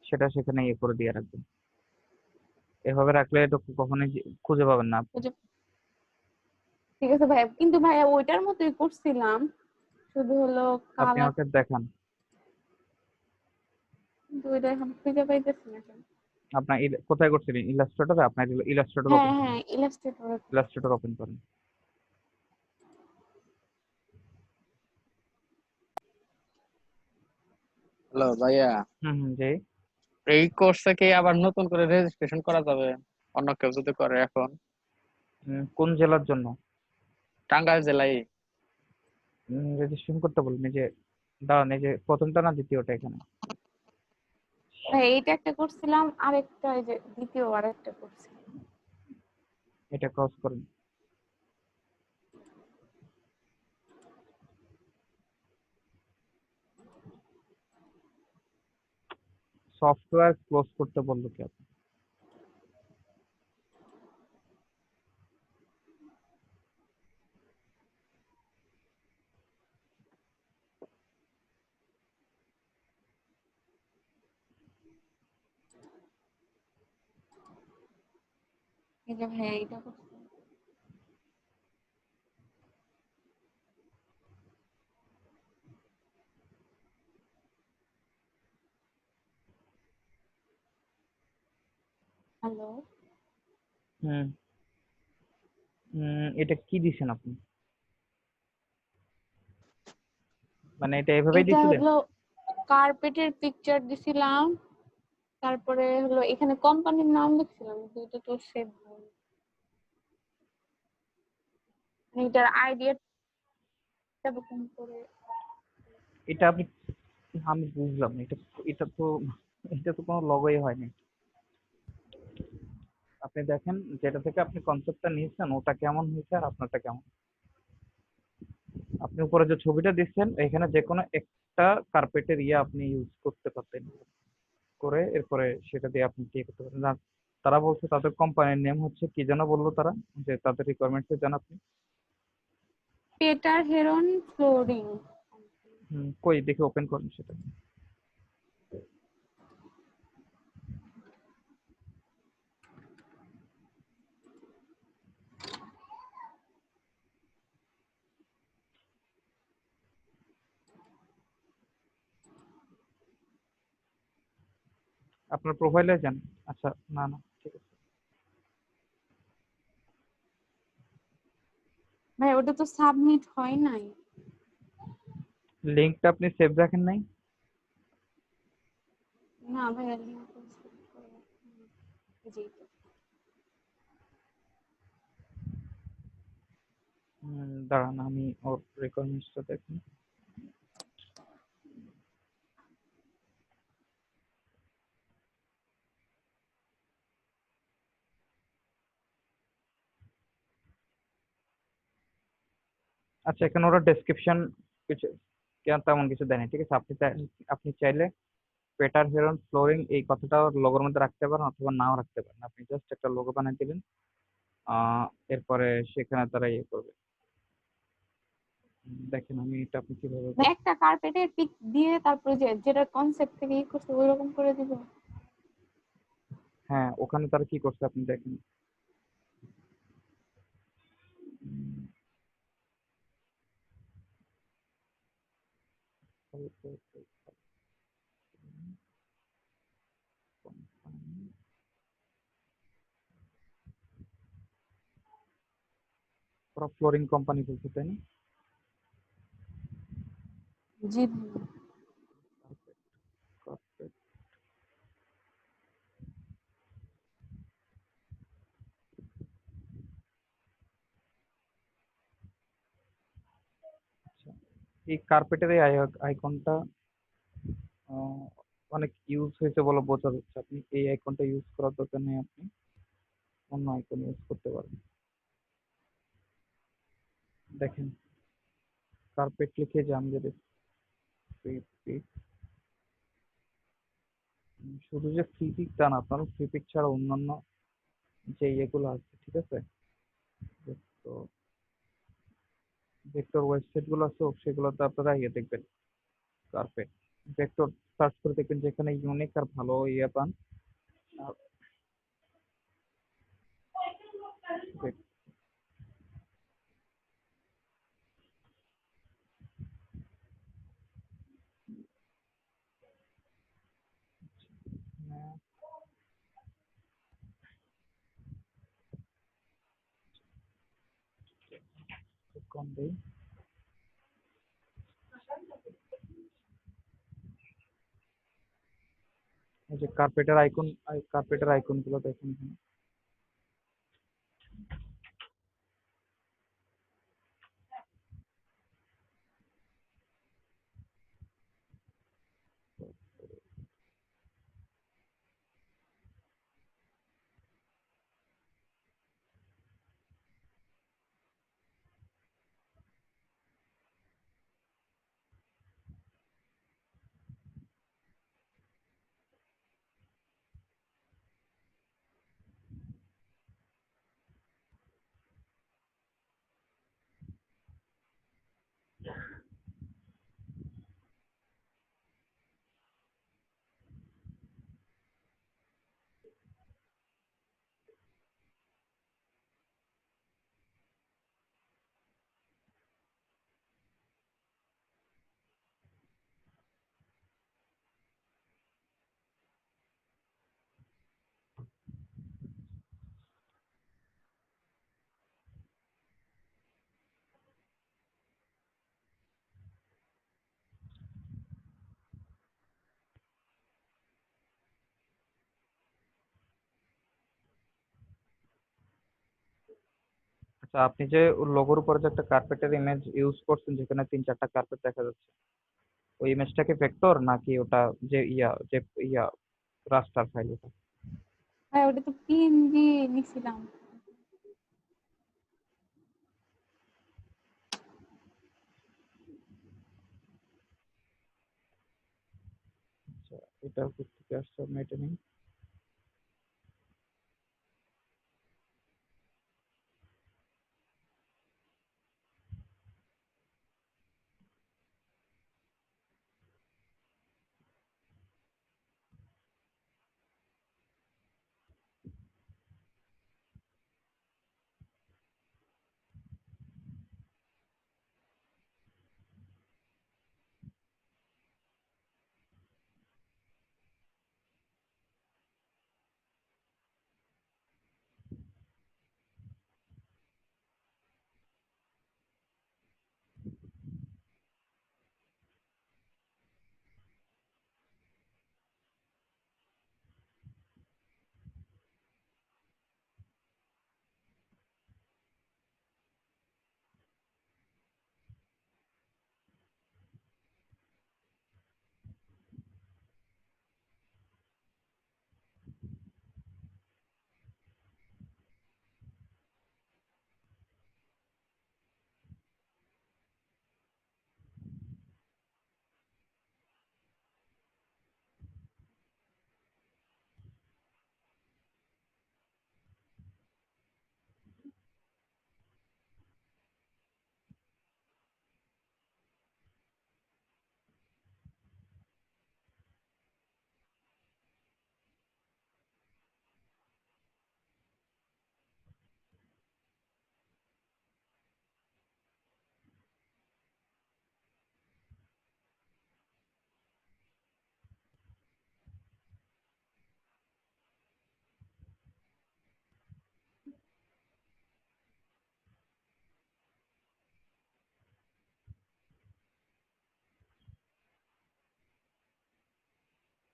সেটা সেখানে করে দিয়ে রাখবেন। এভাবে রাখলে এটা কখনোই খুঁজে পাবেন না আপনি। ঠিক আছে ভাই, কিন্তু ভাইয়া ওইটার মতোই করছিলাম, শুধু হলো আপনি কালার। আমাকে দেখান। কিন্তু ওইটা এখন খুঁজে পাইতেছি না কেন। আপনার কোথায় করছিলেন? ইলাস্ট্রেটরে? আপনার ইলাস্ট্রেটর ওপেন হ্যাঁ করেন। হ্যাঁ, ইলাস্ট্রেটর। ইলাস্ট্রেটর ওপেন করেন। হ্যালো ভাইয়া, জি। এই কোর্সে কি আবার নতুন করে রেজিস্ট্রেশন করা যাবে অন্য কেউ যদি করে এখন? কোন জেলার জন্য টাঙ্গাইল জেলায়। রেজিস্ট্রেশন করতে বলুন? এই যে দাঁড়ান, এই যে প্রথমটা না দ্বিতীয়টা এখানে? হ্যাঁ, এইটা একটা করছিলাম, আরেকটা এই যে দ্বিতীয় আরেকটা করছি। এটা ক্রস করেন। সফটওয়্যার ক্লোজ করতে বললো কি আপনি? এই যে ভাইয়া এইটা করছি। হ্যালো, হুম। এটা কি দিছেন আপনি? মানে এটা এভাবেই এটা দিছিলেন? হলো কার্পেটের পিকচার দিছিলাম, তারপরে হলো এখানে কোম্পানির নাম লিখছিলাম, কিন্তু এটা তো সেভ হয়। এটার আইডিয়াটা এরকম করে। এটা আপনি, আমি বুঝলাম না। এটা তো এটা তো কোনো লগই হয়নি। আপনি দেখেন যেটা থেকে আপনি কনসেপ্টটা নিয়েছেন ওটা কেমন হয়েছে আর আপনারটা কেমন। আপনি উপরে যে ছবিটা দিচ্ছেন এখানে যে কোনো একটা কার্পেটের আপনি ইউজ করতে পারতেন, করে এরপরে সেটা দিয়ে আপনি কি করতে পারেন না। তারা বলছে তাদের কোম্পানির নেম হচ্ছে কি যেন বললো তারা, যে তাদের রিকোয়ারমেন্টস জান আপনি? পেটার হেরন ফ্লোরিং। কই দেখে ওপেন করেন সেটা। আপনার প্রোফাইলে যান। আচ্ছা, না না, ঠিক আছে। ভাই ওটা তো সাবমিট হয় নাই। লিঙ্কটা আপনি সেভ রাখেন নাই? না ভাইয়া, লিঙ্ক জি। দাঁড়ান আমি ওর রিকোয়ারমেন্টসটা দেখি। আচ্ছা, এখানে ওরা ডেসক্রিপশন কিছু তেমন কিছু দেয়নি, ঠিক আছে। আপনি চাইলে পেটার হেরন ফ্লোরিং এই কথাটা লোগোর মধ্যে রাখতে পারেন অথবা নাও রাখতে পারেন। আপনি জাস্ট একটা লোগো বানিয়ে দিবেন, এরপরে সেখানে তারা করবে। দেখেন আমি এটা আপনি কিভাবে। ভাই একটা কার্পেটের পিক দিয়ে তারপরে যে যেটা কনসেপ্ট থেকে করছে ওই রকম করে দিব। হ্যাঁ, ওখানে তারা কি করছে আপনি দেখেন। ওরা ফ্লোরিং কোম্পানি বলছে, তাই না? জি ভাইয়া। Carpet. আচ্ছা, এই কার্পেটের এই আইকনটা অনেক ইউজ হয়েছে বলে বোঝা যাচ্ছে। আপনি এই আইকনটা ইউজ করার দরকার নেই, আপনি অন্য আইকন ইউজ করতে পারেন। দেখেন কার্পেট লিখে যে আমি যদি ফ্রি পিক, শুধু যে ফ্রি পিক তা না, আপনার ফ্রি পিক ছাড়া অন্যান্য যে ইয়েগুলো আছে, ঠিক আছে, তো ভেক্টর ওয়েবসাইট গুলো আছে সেগুলোতে আপনারা দেখবেন কার্পেট ভেক্টর সার্চ করে দেখবেন যেখানে ইউনিক আর ভালো পান। আর ফোন দেই। এই যে কার্পেটের আইকন গুলো দেখুন এখানে। আচ্ছা, আপনি যে লোগোর উপরে যে একটা কার্পেটের ইমেজ ইউজ করছেন যেখানে 3-4টা কার্পেট দেখা যাচ্ছে, ওই ইমেজটা কি ভেক্টর নাকি ওটা যে ইয়া রাস্টার ফাইল ওটা? ভাই ওটা তো পিএনজি নিছিলাম। আচ্ছা, এটা কোথেকে আসছে আপনি এটা নিন।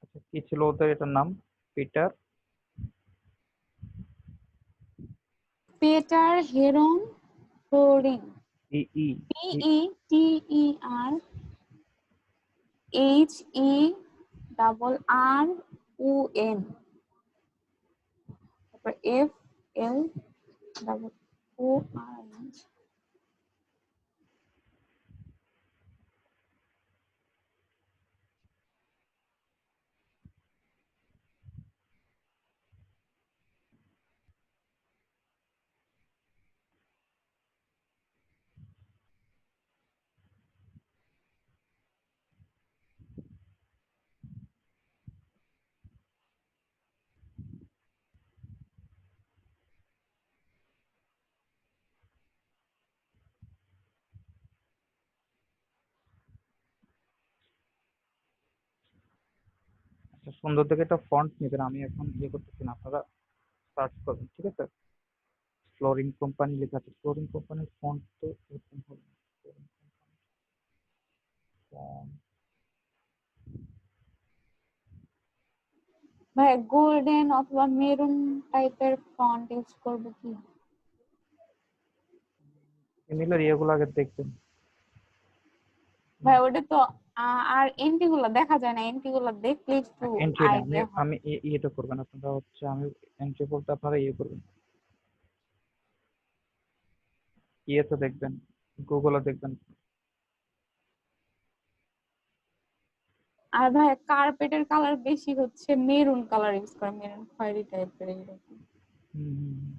আচ্ছা, কি ছিল ওদের এটার নাম? পিটার পেটার হেরন ফ্লোরিং। ই ই PETERHERON, তারপর FLOORING। আচ্ছা, সুন্দর দেখে একটা ফন্ট নেবেন। আমি এখন ইয়ে করতেছি না, আপনারা সার্চ করবেন, ঠিক আছে? ফ্লোরিং কোম্পানি লেখা আছে, ফ্লোরিং কোম্পানির ফন্ট তো এরকম হবে। ভাইয়া গোল্ডেন অথবা মেরুন টাইপের ফন্ট ইউজ করবো কি? ইমেলের ইয়েগুলো আগে দেখবেন। ভাই ওটা তো আর এন্ট্রি গুলো দেখা যায় না, এন্ট্রি গুলো দেখলে একটু এন্ট্রি না, আইডিয়া হয়। আমি ইয়েটা করবেন আপনারা হচ্ছে, আমি এন্ট্রি বলতে আপনারা ইয়ে করবেন, ইয়েতে দেখবেন, গুগলে দেখবেন। আর ভাই কার্পেটের কালার বেশি হচ্ছে মেরুন কালার ইউজ করে, মেরুন খয়েরি টাইপের এরকম। হুম, হুম, হুম।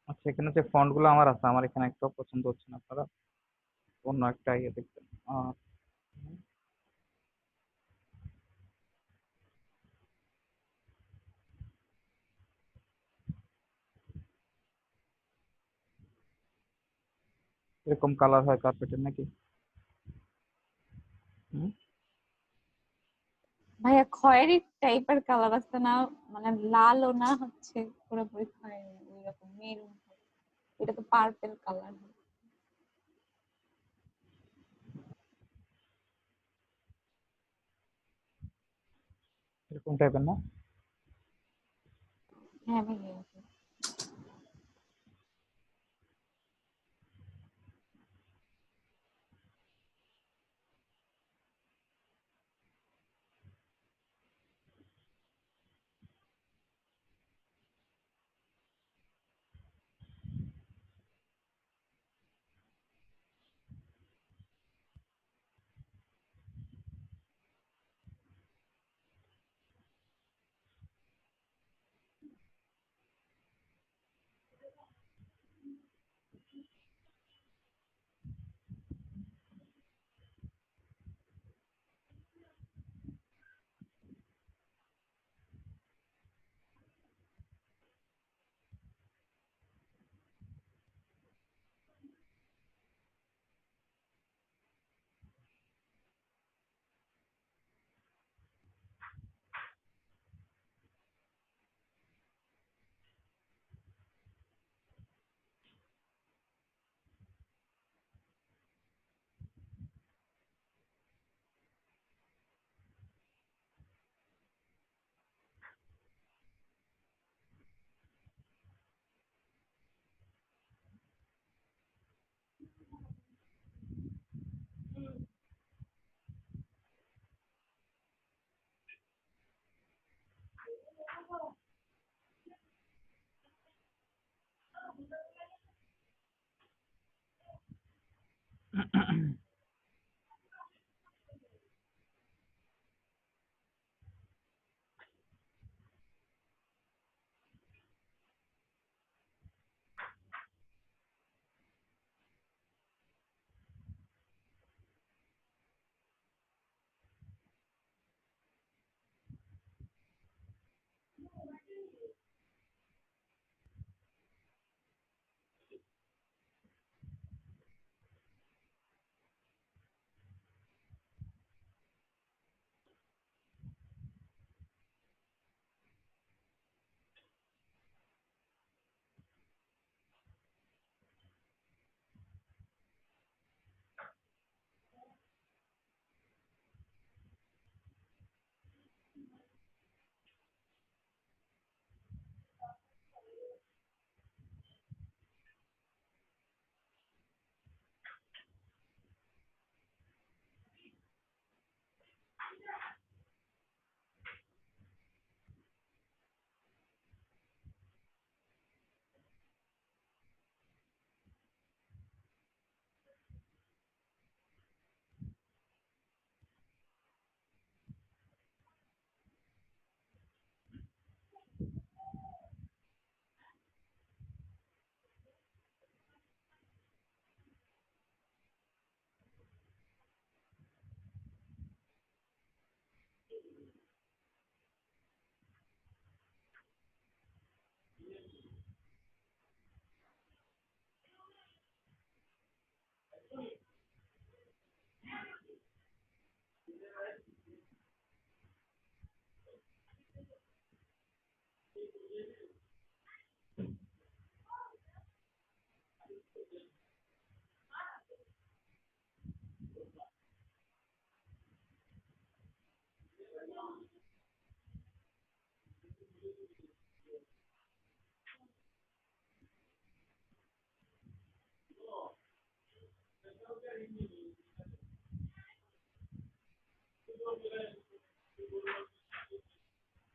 আচ্ছা, এখানে যে ফন্ট গুলো আমার আছে, আমার এখানে একটা পছন্দ হচ্ছে না, আপনারা অন্য একটা ইয়ে দেখবেন। এরকম কালার হয় কার্পেটের নাকি? হুম। ভাইয়া খয়েরি টাইপের কালার আছে না, মানে লালও না হচ্ছে পুরোপুরি খয়েরি, ওইরকম মেরুন। এটা তো পার্পল কালার। এরকম টাইপের না? হ্যাঁ ভাইয়া।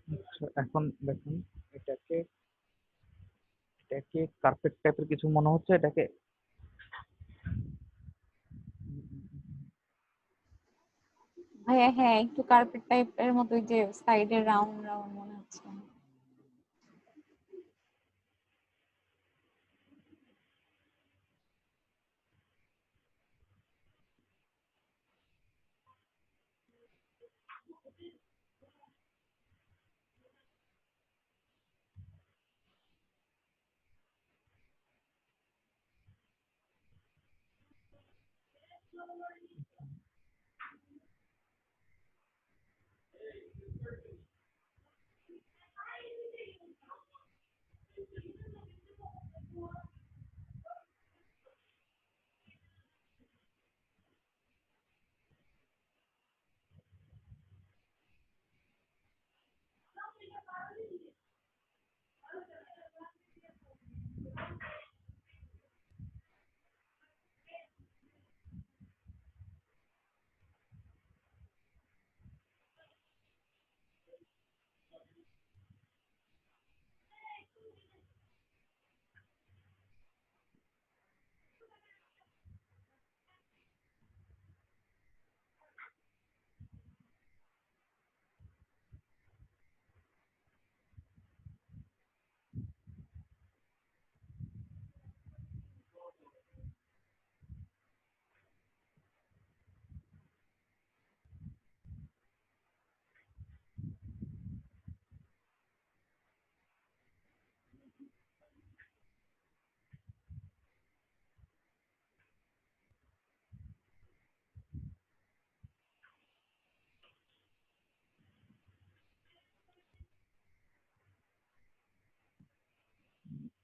আচ্ছা, এখন দেখুন এটাকে এটাকে কার্পেট টাইপের কিছু মনে হচ্ছে এটাকে? ভাইয়া হ্যাঁ একটু কার্পেট টাইপের মতো, ওই যে সাইডে রাউন্ড রাউন্ড মনে হচ্ছে।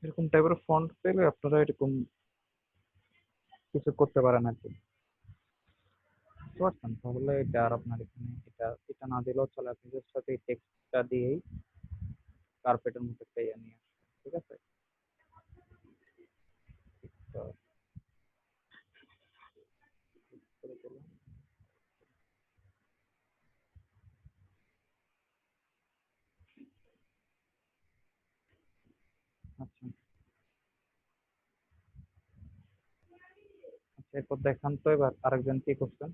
এরকম টাইপের ফন্ট পেলে আপনারা এরকম কিছু করতে পারেন আর কি, বুঝতে পারছেন? তাহলে এটা আর আপনার এখানে এটা এটা না দিলেও চলে, আপনি জাস্ট সাথে এই টেক্সটটা দিয়েই কার্পেটের মধ্যে একটা ইয়ে নিয়ে আসবেন, ঠিক আছে? তো করে দিলাম। আচ্ছা আচ্ছা, এরপর দেখান তো এবার আরেকজন কি করছেন।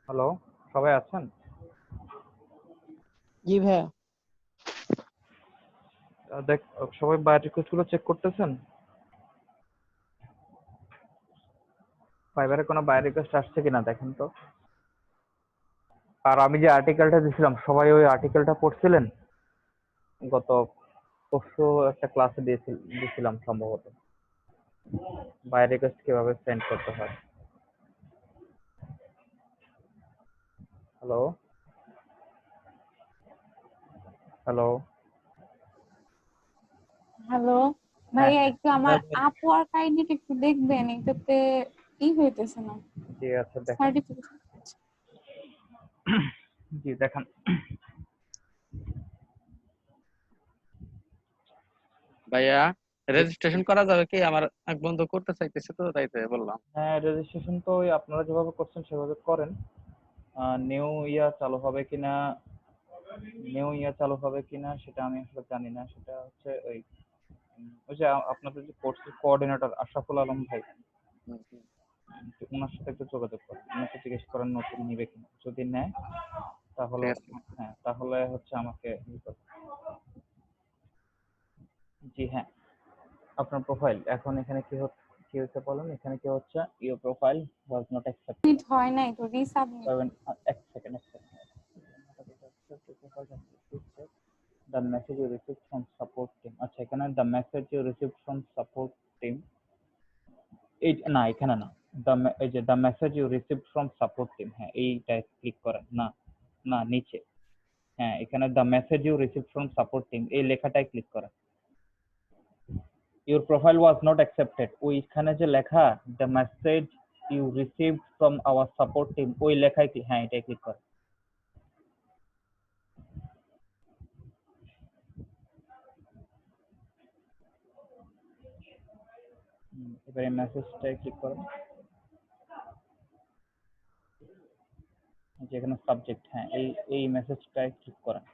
হ্যালো, সবাই আছেন? জি ভাইয়া। দেখ, সবাই বায়োর রিকোয়েস্ট গুলো চেক করতেছেন? ফাইবারে কোনো বায়োর রিকোয়েস্ট আসছে কিনা দেখেন তো। আর আমি যে আর্টিকেলটা দিছিলাম, সবাই ওই আর্টিকেলটা পড়ছিলেন? গত পরশু একটা ক্লাসে দিছিলাম সম্ভবত, বায়োর রিকোয়েস্ট কিভাবে সেন্ড করতে হয়। Hello hello. হ্যালো হ্যাঁ ভাইয়া, হ্যাঁ একটু আমার আপওয়ার্ক আইডিটা একটু দেখবেন, এটাতে ই হইতেছে না, জি আচ্ছা দেখেন। সার্টিফিকেট। জি দেখান। ভাইয়া জি, রেজিস্ট্রেশন করা যাবে কি? আমার এক বন্ধু করতে চাইতেছে তো তাইতে বললাম। হ্যাঁ রেজিস্ট্রেশন তো ওই আপনারা যেভাবে করছেন সেভাবে করেন। নিউ ইয়া চালু হবে কিনা, সেটা আমি আসলে জানি না। সেটা হচ্ছে ওই ওই যে আপনাদের যে কোর্সের কোঅর্ডিনেটর আশরাফুল আলম ভাই, হুম, হুম। তো ওনার সাথে একটু যোগাযোগ করেন, ওনাকে জিজ্ঞেস করেন নতুন নিবে কিনা, যদি নেয় তাহলে, ঠিক আছে। হ্যাঁ তাহলে হচ্ছে আমাকে জি হ্যাঁ। আপনার প্রোফাইল এখন এখানে কি হচ্ছে বলেন, এখানে কি হচ্ছে your profile was not accepted. Submit হয় নাই তো, রিসাবমিট। এক সেকেন্ড এক second. The message you received from support team, আচ্ছা এখানে the message you received from support team, এই না এখানে না, এই যে the message you received from support team, হ্যাঁ এইটা ক্লিক করেন না, না নিচে, হ্যাঁ এখানে the message you received from support team এই লেখাটায় ক্লিক করেন। your profile was not accepted, ওইখানে যে লেখা the message you received from our support team ওই লেখায় হ্যাঁ এটাই ক্লিক করেন। এবারে মেসেজটায় ক্লিক করুন, যেখানে সাবজেক্ট, হ্যাঁ এই মেসেজটায় ক্লিক করেন।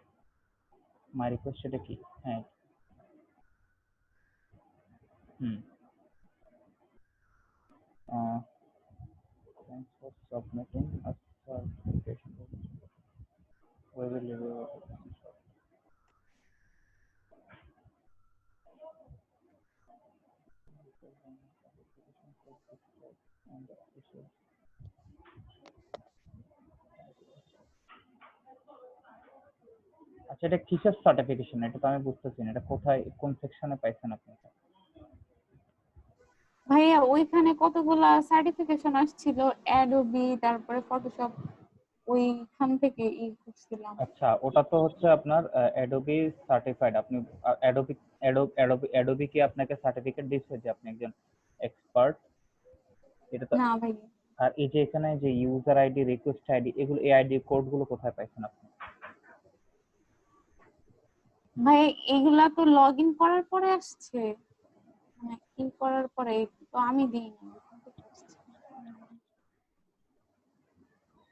মাই রিকোয়েস্ট এটা কি? হ্যাঁ, হুম, thanks for submitting a certification. We will review your application shortly. And official. আচ্ছা, এটা কিসের সার্টিফিকেশন? এটা তো আমি বুঝতেছি না, এটা কোথায় কোন সেকশনে পাইছেন আপনি এটা? ভাইয়া ওইখানে কতগুলা সার্টিফিকেশন আসছিল, অ্যাডোবি তারপরে ফটোশপ, ওইখান থেকে ই করছিলাম। আচ্ছা, ওটা তো হচ্ছে আপনার অ্যাডোবি সার্টিফাইড। আপনি অ্যাডোবি কি আপনাকে সার্টিফিকেট দিচ্ছে যে আপনি একজন এক্সপার্ট? এটা তো। না ভাইয়া, আর এই যে এখানে যে ইউজার আইডি, রিকোয়েস্ট আইডি, এগুলো এই আইডি কোড গুলো কোথায় পাইছেন আপনি? ভাই এগুলা তো লগ ইন করার পরে আসছে, মানে ই করার পরে, তো আমি দিইনি।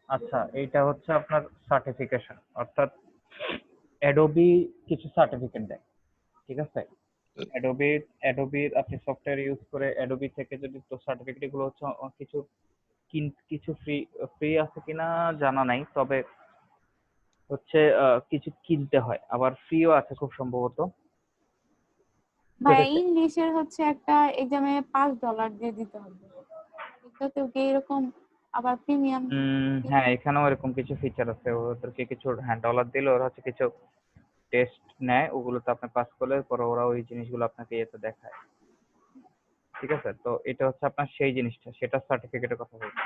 আচ্ছা, এইটা হচ্ছে আপনার সার্টিফিকেশন, অর্থাৎ অ্যাডোবি কিছু সার্টিফিকেট দেয়, ঠিক আছে? অ্যাডোবির আপনি সফটওয়্যার ইউজ করে অ্যাডোবি থেকে যদি, তো সার্টিফিকেট গুলো হচ্ছে কিছু কিছু ফ্রি ফ্রি আছে কিনা জানা নাই, তবে হচ্ছে কিছু কিনতে হয়, আবার ফ্রিও আছে খুব সম্ভবত। ভাই ঠিক আছে। ইংলিশের হচ্ছে একটা এক্সামে $5 দিয়ে দিতে হবে, এটাতেও কি এরকম আবার প্রিমিয়াম? হ্যাঁ, এখানেও এরকম কিছু ফিচার আছে, ওদেরকে কিছু $1 দিলে ওরা হচ্ছে কিছু টেস্ট নেয়, ওগুলোতে আপনি পাস করলে পরে ওরা ওই জিনিসগুলো আপনাকে ইয়েতে দেখায়, ঠিক আছে? তো এটা হচ্ছে আপনার সেই জিনিসটা, সেটা সার্টিফিকেটের কথা বলছি।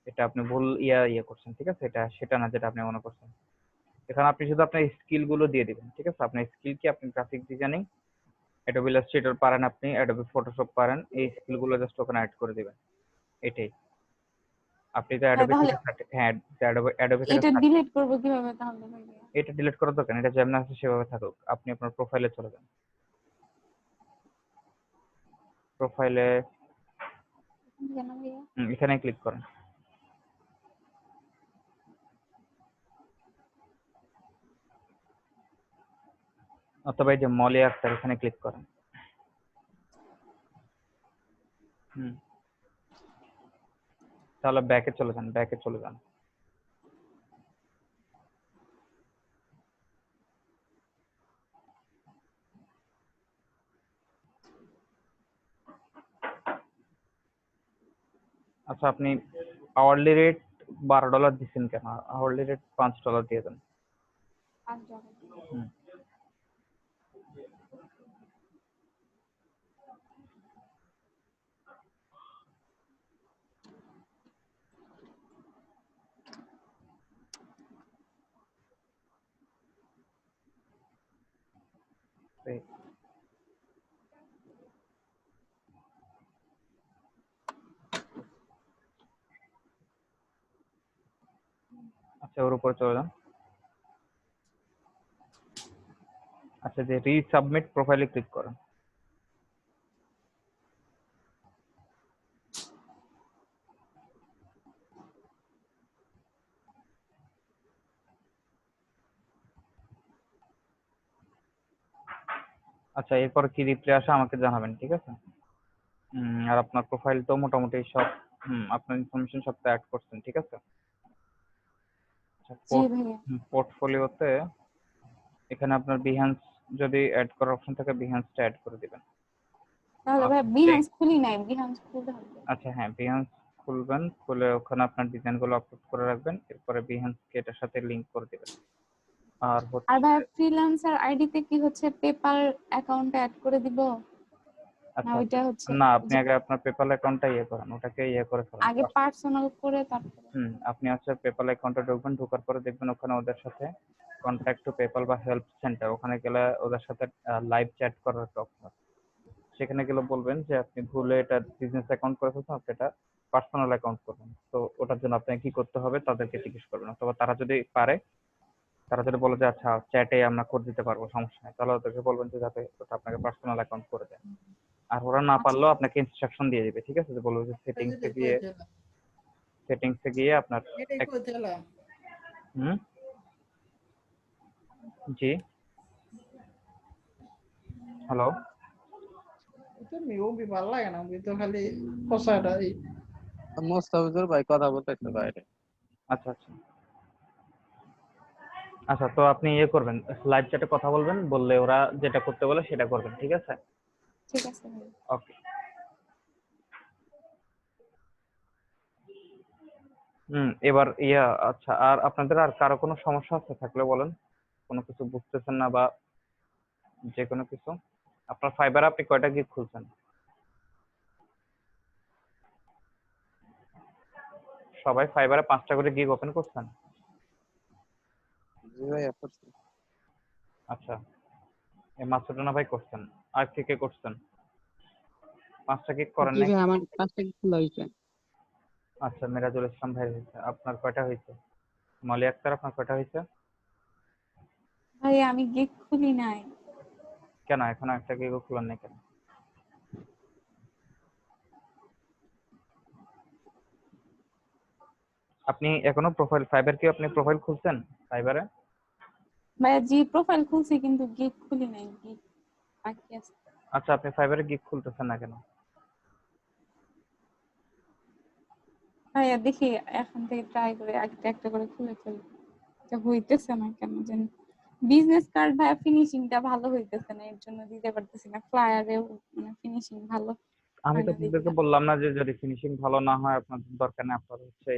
এটা আপনি ভুল ইয়ে করছেন, ঠিক আছে? এটা সেটা না যেটা আপনি মনে করছেন। এখানে আপনি শুধু আপনার স্কিল গুলো দিয়ে দিবেন, ঠিক আছে? আপনার স্কিল কি? আপনি গ্রাফিক ডিজাইনিং, অ্যাডোবি ইলাস্ট্রেটর পারেন, আপনি অ্যাডোবি ফটোশপ পারেন, এই স্কিল গুলো জাস্ট ওখানে অ্যাড করে দিবেন, এটাই। আপনি তো ভাই অ্যাডোবি তাহলে থেকে হ্যাঁ, অ্যাডোবি থেকে এটা ডিলিট করবো কিভাবে তাহলে ভাইয়া? এটা ডিলিট করার দরকার নেই, এটা যেমন আছে সেভাবে থাকুক। আপনি আপনার প্রোফাইলে চলে যান, প্রোফাইলে কেন ভাইয়া? এখানে ক্লিক করেন, অথবা এই যে মলি আক্তার, এখানে ক্লিক করেন। হুম, তাহলে ব্যাকে চলে যান, ব্যাকে চলে যান। আচ্ছা, আপনি আওয়ারলি রেট $12 দিচ্ছেন কেন? আওয়ারলি রেট $5 দিয়ে দেন। $5। হুম, এই, আচ্ছা ওর উপরে চলে যান। আচ্ছা, যে রিসাবমিট প্রোফাইলে ক্লিক করেন। আচ্ছা, এরপর কি রিপ্লাই আসে আমাকে জানাবেন, ঠিক আছে? আর আপনার প্রোফাইল তো মোটামুটি সব, আপনার ইনফরমেশন সব তো অ্যাড করছেন, ঠিক আছে? আচ্ছা, জি ভাইয়া। পোর্টফোলিওতে এখানে আপনার বিহ্যান্স যদি অ্যাড করার অপশন থাকে, বিহ্যান্সটা অ্যাড করে দিবেন। তাহলে ভাইয়া আচ্ছা, বিহান্স খুলি নাই, বিহান্স খুলতে হবে। আচ্ছা, হ্যাঁ, বিহ্যান্স খুলবেন, খুলে ওখানে আপনার ডিজাইন গুলো আপলোড করে রাখবেন, এরপরে বিহ্যান্সকে এটার সাথে লিংক করে দিবেন। আর আর হচ্ছে ভাইয়া ফ্রিল্যান্সার আইডিতে কি হচ্ছে পেপাল অ্যাকাউন্ট অ্যাড করে দিব, না আচ্ছা, ওইটা হচ্ছে না, ওই আপনি যে আগে আপনার পেপাল অ্যাকাউন্টটা ইয়ে করেন, ওটাকে ইয়ে করে ফেলেন। আগে পার্সোনাল করে তারপরে? আপনি হচ্ছে পেপাল অ্যাকাউন্টে ঢুকবেন, ঢোকার পরে দেখবেন ওখানে ওদের সাথে কন্ট্যাক্ট টু পেপাল বা হেল্প সেন্টার, ওখানে গেলে ওদের সাথে লাইভ চ্যাট করার একটা অপশন আছে। সেখানে গেলে বলবেন যে আপনি ভুলে এটা বিজনেস অ্যাকাউন্ট করে ফেলছেন, আপনি এটা পার্সোনাল অ্যাকাউন্ট করবেন। তো ওটার জন্য আপনাকে কি করতে হবে তাদেরকে জিজ্ঞেস করবেন, অথবা তারা যদি পারে, তারা যদি বলে যে আচ্ছা চ্যাটে আমরা করে দিতে পারবো, সমস্যা নেই, তাহলে ওদেরকে বলবেন যে যাতে ওটা আপনাকে পার্সোনাল অ্যাকাউন্ট করে দেয়। আর ওরা না আচ্ছা পারলেও আপনাকে ইনস্ট্রাকশন দিয়ে দিবে, ঠিক আছে, যে বলবো যে সেটিংসে গিয়ে আপনার হুম, জি, হ্যালো, মোস্তাফিজুর ভাই কথা বলতেছে বাইরে। আচ্ছা আচ্ছা আচ্ছা, তো আপনি ইয়ে করবেন, লাইভ চ্যাটে কথা বলবেন, বললে ওরা যেটা করতে বলে সেটা করবেন, ঠিক আছে? ঠিক আছে ভাই। ওকে। এবার ইয়া, আচ্ছা, আর আপনাদের আর কারো কোনো সমস্যা আছে থাকলে বলেন, কোনো কিছু বুঝতেছেন না বা যে কোনো কিছু। আপনার ফাইবারে আপনি কয়টা গিগ খুলছেন? সবাই ফাইবারে 5টা করে গিগ ওপেন করছেন? জি ভাই করছি। আচ্ছা, এই মাসুদানা ভাই করছেন, আর কে কে করছেন? 5টা গিগ করেন জি নাই? ভাই, আমার 5টা খোলা হয়েছে। আচ্ছা, মিরাজুল ইসলাম ভাই হয়েছে। আপনার কয়টা হয়েছে? মলি আক্তার, আপনার কয়টা হয়েছে? ভাই আমি গিগ খুলি নাই। কেন এখনো একটা গিগও খুলেন নাই কেন? আপনি এখনো প্রোফাইল, ফাইবার কি আপনি প্রোফাইল খুলছেন ফাইবারে? ভাইয়া জি প্রোফাইল খুলছি কিন্তু গিগ খুলি নাই, গিগ বাকি আছে। আচ্ছা, আপনি ফাইবারে গিগ খুলতেছেন না কেন? ভাইয়া দেখি এখন থেকে ট্রাই করে একটা একটা করে খুলে ফেলি, এটা হইতেছে না কেন জানি। বিজনেস কার্ড ভাইয়া ফিনিশিংটা ভালো হইতেছে না, এর জন্য দিতে পারতেছি না। ফ্লায়ারেও মানে ফিনিশিং ভালো আমি হয় তো না দেখি। আপনাদেরকে বললাম না যে যদি ফিনিশিং ভালো না হয় আপনাদের দরকার নেই, আপনার হচ্ছে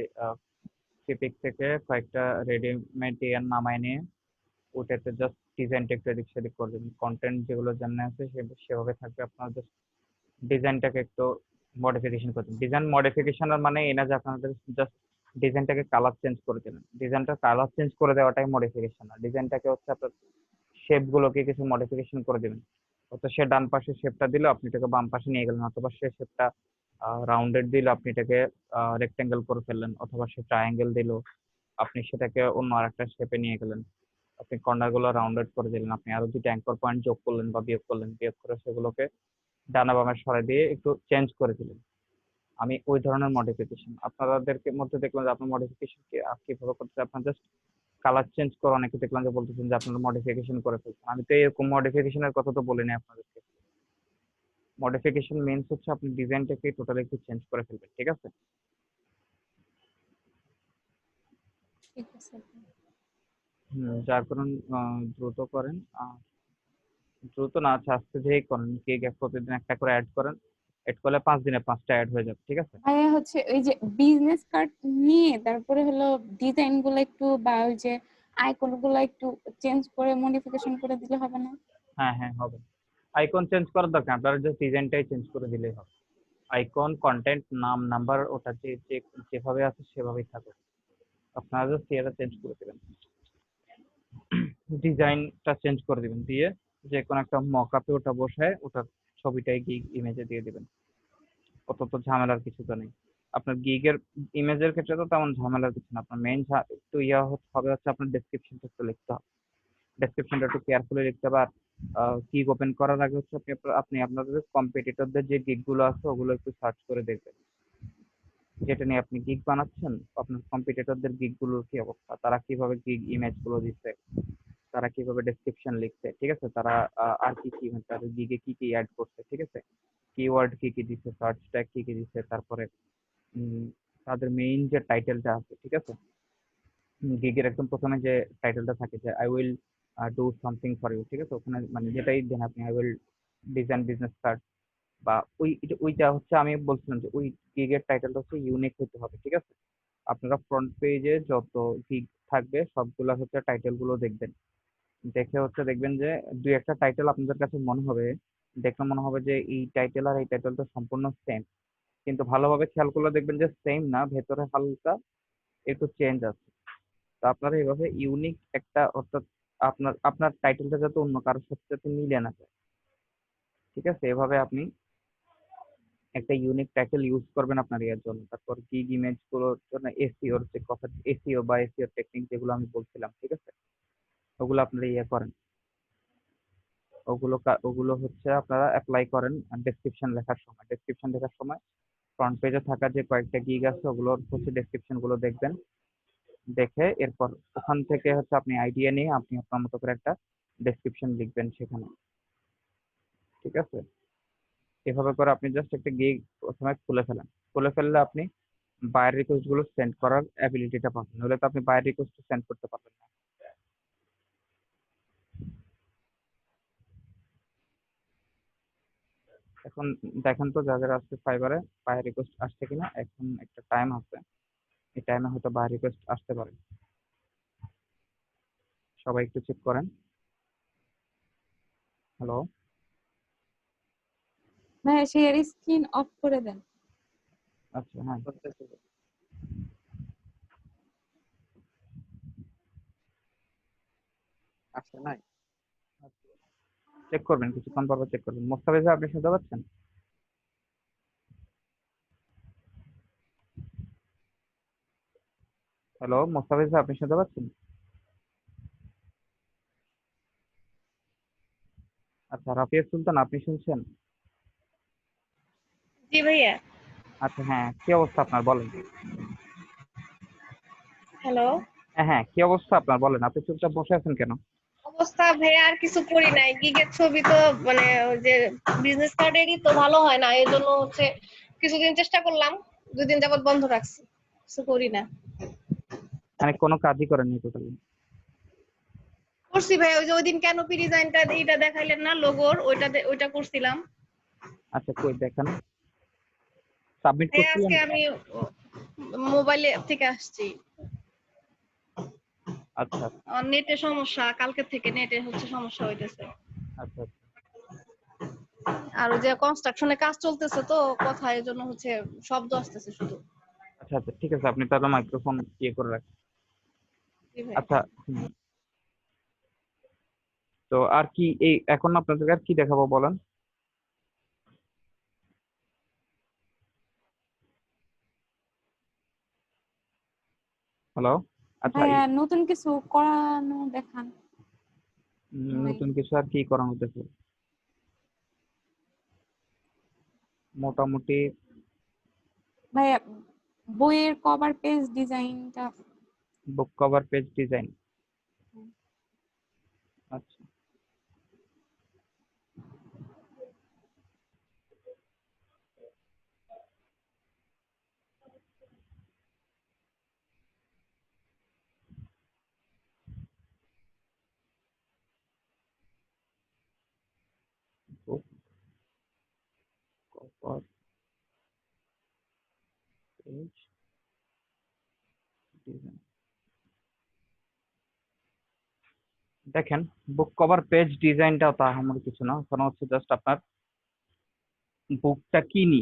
সিপিক থেকে কয়েকটা রেডিমেড ইয়ার নামায় নিয়ে ওটাতে জাস্ট ডিজাইনটা একটু এদিক সেদিক করে দেবেন। কন্টেন্ট যেগুলো যেমন আছে সেভাবে থাকবে, আপনার জাস্ট ডিজাইনটাকে একটু মডিফিকেশন করবেন। ডিজাইন মডিফিকেশনের মানে এই না যে আপনাদের জাস্ট ডিজাইনটাকে কালার চেঞ্জ করে দেবেন। ডিজাইনটা কালার চেঞ্জ করে দেওয়াটাই মডিফিকেশন না, ডিজাইনটাকে হচ্ছে আপনার শেপ গুলোকে কিছু মডিফিকেশন করে দিবেন। অর্থাৎ সে ডান পাশে শেপটা দিল, আপনি এটাকে বাম পাশে নিয়ে গেলেন, অথবা সে শেপটা রাউন্ডেড দিল, আপনি এটাকে রেক্টেঙ্গেল করে ফেললেন, অথবা সে ট্রায়াঙ্গেল দিল, আপনি সেটাকে অন্য আরেকটা শেপে নিয়ে গেলেন। আপনি কর্নার গুলো রাউন্ডেড করে দিলেন, আপনি আরো দুটো অ্যাঙ্কর পয়েন্ট যোগ করলেন বা বিয়োগ করলেন, বিয়োগ করে সেগুলোকে ডানা বামে সরাই দিয়ে একটু চেঞ্জ করে দিলেন। আমি ওই ধরনের মডিফিকেশন আপনাদেরকে মধ্যে দেখলাম যে আপনার মডিফিকেশন কিভাবে করতে, আপনার জাস্ট কালার চেঞ্জ করে অনেকে দেখলাম যে বলতেছেন যে আপনারা মডিফিকেশন করে ফেলছেন। আমি তো এরকম মডিফিকেশনের কথা তো বলিনি আপনাদেরকে। মডিফিকেশন মিনস হচ্ছে আপনি ডিজাইনটাকে টোটালি একটু চেঞ্জ করে ফেলবেন, ঠিক আছে? ঠিক আছে। যার কারণ দ্রুত করেন, দ্রুত না, আচ্ছা আস্তে ধীরে করেন। কেক প্রতিদিন একটা করে অ্যাড করেন, অ্যাড করলে 5 দিনে 5টা অ্যাড হয়ে যাবে, ঠিক আছে? ভাইয়া হচ্ছে ওই যে বিজনেস কার্ড নিয়ে তারপরে হলো ডিজাইন গুলো একটু বা ওই যে আইকন গুলো একটু চেঞ্জ করে মডিফিকেশন করে দিলে হবে না? হ্যাঁ হ্যাঁ হবে। আইকন চেঞ্জ করার দরকার নেই, আপনারা জাস্ট ডিজাইনটাই চেঞ্জ করে দিলেই হবে। আইকন, কন্টেন্ট, নাম, নাম্বার ওটা যেভাবে আছে সেভাবেই থাকবে, আপনারা জাস্ট এটা চেঞ্জ করে দেবেন, ডিজাইনটা চেঞ্জ করে দিবেন, দিয়ে যে কোনো একটা মকআপে ওটা বসায় ওটার ছবিটাই গিগ ইমেজে দিয়ে দিবেন। অত তো ঝামেলার কিছু তো নেই। আপনার গিগের ইমেজের ক্ষেত্রে তো তেমন ঝামেলার কিছু না, আপনার মেইন একটু হবে হচ্ছে আপনার ডেসক্রিপশনটা একটু লিখতে হবে, ডেসক্রিপশনটা একটু কেয়ারফুলি লিখতে হবে। আর গিগ ওপেন করার আগে হচ্ছে আপনি আপনাদের কম্পিটিটরদের যে গিগ গুলো আছে ওগুলো একটু সার্চ করে দেখবেন, যেটা নিয়ে আপনি গিগ বানাচ্ছেন আপনার কম্পিটিটরদের গিগ গুলোর কি অবস্থা, তারা কিভাবে গিগ ইমেজ গুলো দিচ্ছে, তারা কিভাবে ডেসক্রিপশন লিখছে, ঠিক আছে, তারা আর কি কি তাদের গিগে কি কি অ্যাড করছে, ঠিক আছে, কিওয়ার্ড কি কি দিচ্ছে, সার্চ ট্যাগ কি কি দিচ্ছে, তারপরে তাদের মেইন যে টাইটেলটা আছে, ঠিক আছে, গিগের একদম প্রথমে যে টাইটেলটা থাকে যে I will do something for you, ঠিক আছে, ওখানে মানে যেটাই দেন আপনি, I will design business card বা ওইটা হচ্ছে আমি বলছিলাম যে ওই গিগের টাইটেলটা হচ্ছে ইউনিক হতে হবে, ঠিক আছে? আপনারা ফ্রন্ট পেজে যত গিগ থাকবে সবগুলা হচ্ছে টাইটেল গুলো দেখবেন, দেখে হচ্ছে দেখবেন যে দুই একটা টাইটেল আপনাদের কাছে মনে হবে, দেখলে মনে হবে যে এই টাইটেল আর এই টাইটেলটা সম্পূর্ণ সেম, কিন্তু ভালোভাবে খেয়াল করলে দেখবেন যে সেম না, ভেতরে হালকা একটু চেঞ্জ আছে। তো আপনারা এইভাবে ইউনিক একটা, অর্থাৎ আপনার আপনার টাইটেলটা যাতে অন্য কারোর সাথে যাতে মিলে না যায়, ঠিক আছে, এভাবে আপনি একটা ইউনিক টাইটেল ইউজ করবেন আপনার এর জন্য। তারপর গিগ ইমেজ গুলোর জন্য এসইওর যে কথা, এসইও বা এসইও টেকনিক যেগুলো আমি বলছিলাম, ঠিক আছে, ওগুলো আপনারা ইয়ে করেন। ওগুলো হচ্ছে আপনারা অ্যাপ্লাই করেন ডেসক্রিপশন লেখার সময়। ডেসক্রিপশন লেখার সময় ফ্রন্ট পেজে থাকা যে কয়েকটা গিগ আছে ওগুলোর হচ্ছে ডেসক্রিপশন গুলো দেখবেন। দেখে এরপর ওখান থেকে হচ্ছে আপনি আইডিয়া নিয়ে আপনি আপনার মতো করে একটা ডেসক্রিপশন লিখবেন সেখানে, ঠিক আছে? এভাবে করে আপনি জাস্ট একটা গিগ প্রথমে খুলে ফেলেন। খুলে ফেললে আপনি বায়ার রিকোয়েস্ট গুলো সেন্ড করার অ্যাবিলিটিটা পাবেন, নইলে তো আপনি বায়ার রিকোয়েস্ট সেন্ড করতে পারবেন না। এখন দেখেন তো যাদের আসছে ফাইবারে বায়ার রিকোয়েস্ট আসছে কিনা। এখন একটা টাইম আছে, এই টাইমে হয়তো বায়ার রিকোয়েস্ট আসতে পারে, সবাই একটু চেক করেন। হ্যালো, ভাইয়া শেয়ার স্ক্রিন অফ করে দেন। আচ্ছা হ্যাঁ, করতেছি। আসে নাই? চেক করবেন, কিছুক্ষণ পর চেক করবেন। মোস্তাফিজ ভাই আপনি শুনতে পাচ্ছেন? হ্যালো মোস্তাফিজ ভাই আপনি শুনতে পাচ্ছেন? আচ্ছা রাফিয়া সুলতান আপনি শুনছেন? জি ভাইয়া। আচ্ছা হ্যাঁ, কি অবস্থা আপনার বলেন। হ্যালো। হ্যাঁ হ্যাঁ, কি অবস্থা আপনার বলেন, আপনি চুপচাপ বসে আছেন কেন? অবস্থা ভাইয়া আর কিছু করি নাই, গিগের ছবি তো মানে ওই যে বিজনেস কার্ডেরই তো ভালো হয় না, এই জন্য হচ্ছে কিছুদিন চেষ্টা করলাম, 2 দিন যাবত বন্ধ রাখছি, কিছু করি না। মানে কোনো কাজই করেননি টোটালি? করছি ভাই, ওই যে ওইদিন ক্যানোপি ডিজাইনটা এইটা দেখাইলেন না লোগোর, ওইটা করছিলাম। আচ্ছা কই দেখান, সাবমিট ভাইয়া করছিলেন? আজকে আমি মোবাইলে থেকে আসছি, আচ্ছা নেটের সমস্যা, কালকে থেকে নেটের হচ্ছে সমস্যা হইতেছে। আচ্ছা আচ্ছা আর ওই যে কনস্ট্রাকশনে কাজ চলতেছে তো কথা, এই জন্য হচ্ছে শব্দ আসতেছে শুধু। আচ্ছা আচ্ছা ঠিক আছে, আপনি তাহলে মাইক্রোফোন ইয়ে করে রাখেন। জি ভাই। আচ্ছা তো আর কি এই এখন আপনাদেরকে আর কি দেখাবো বলেন? হ্যালো, আচ্ছা ভাইয়া নতুন কিছু করানো দেখান। নাই নতুন কিছু আর কি করানো হতেছে মোটামুটি? ভাইয়া, বইয়ের কভার পেজ ডিজাইনটা। বুক কভার পেজ ডিজাইন, আচ্ছা বুক কভার পেজ ডিজাইন। দেখেন বুক কভার পেজ ডিজাইনটাও তা আমার কিছু না, ওখানে হচ্ছে জাস্ট আপনার বুকটা কি নিয়ে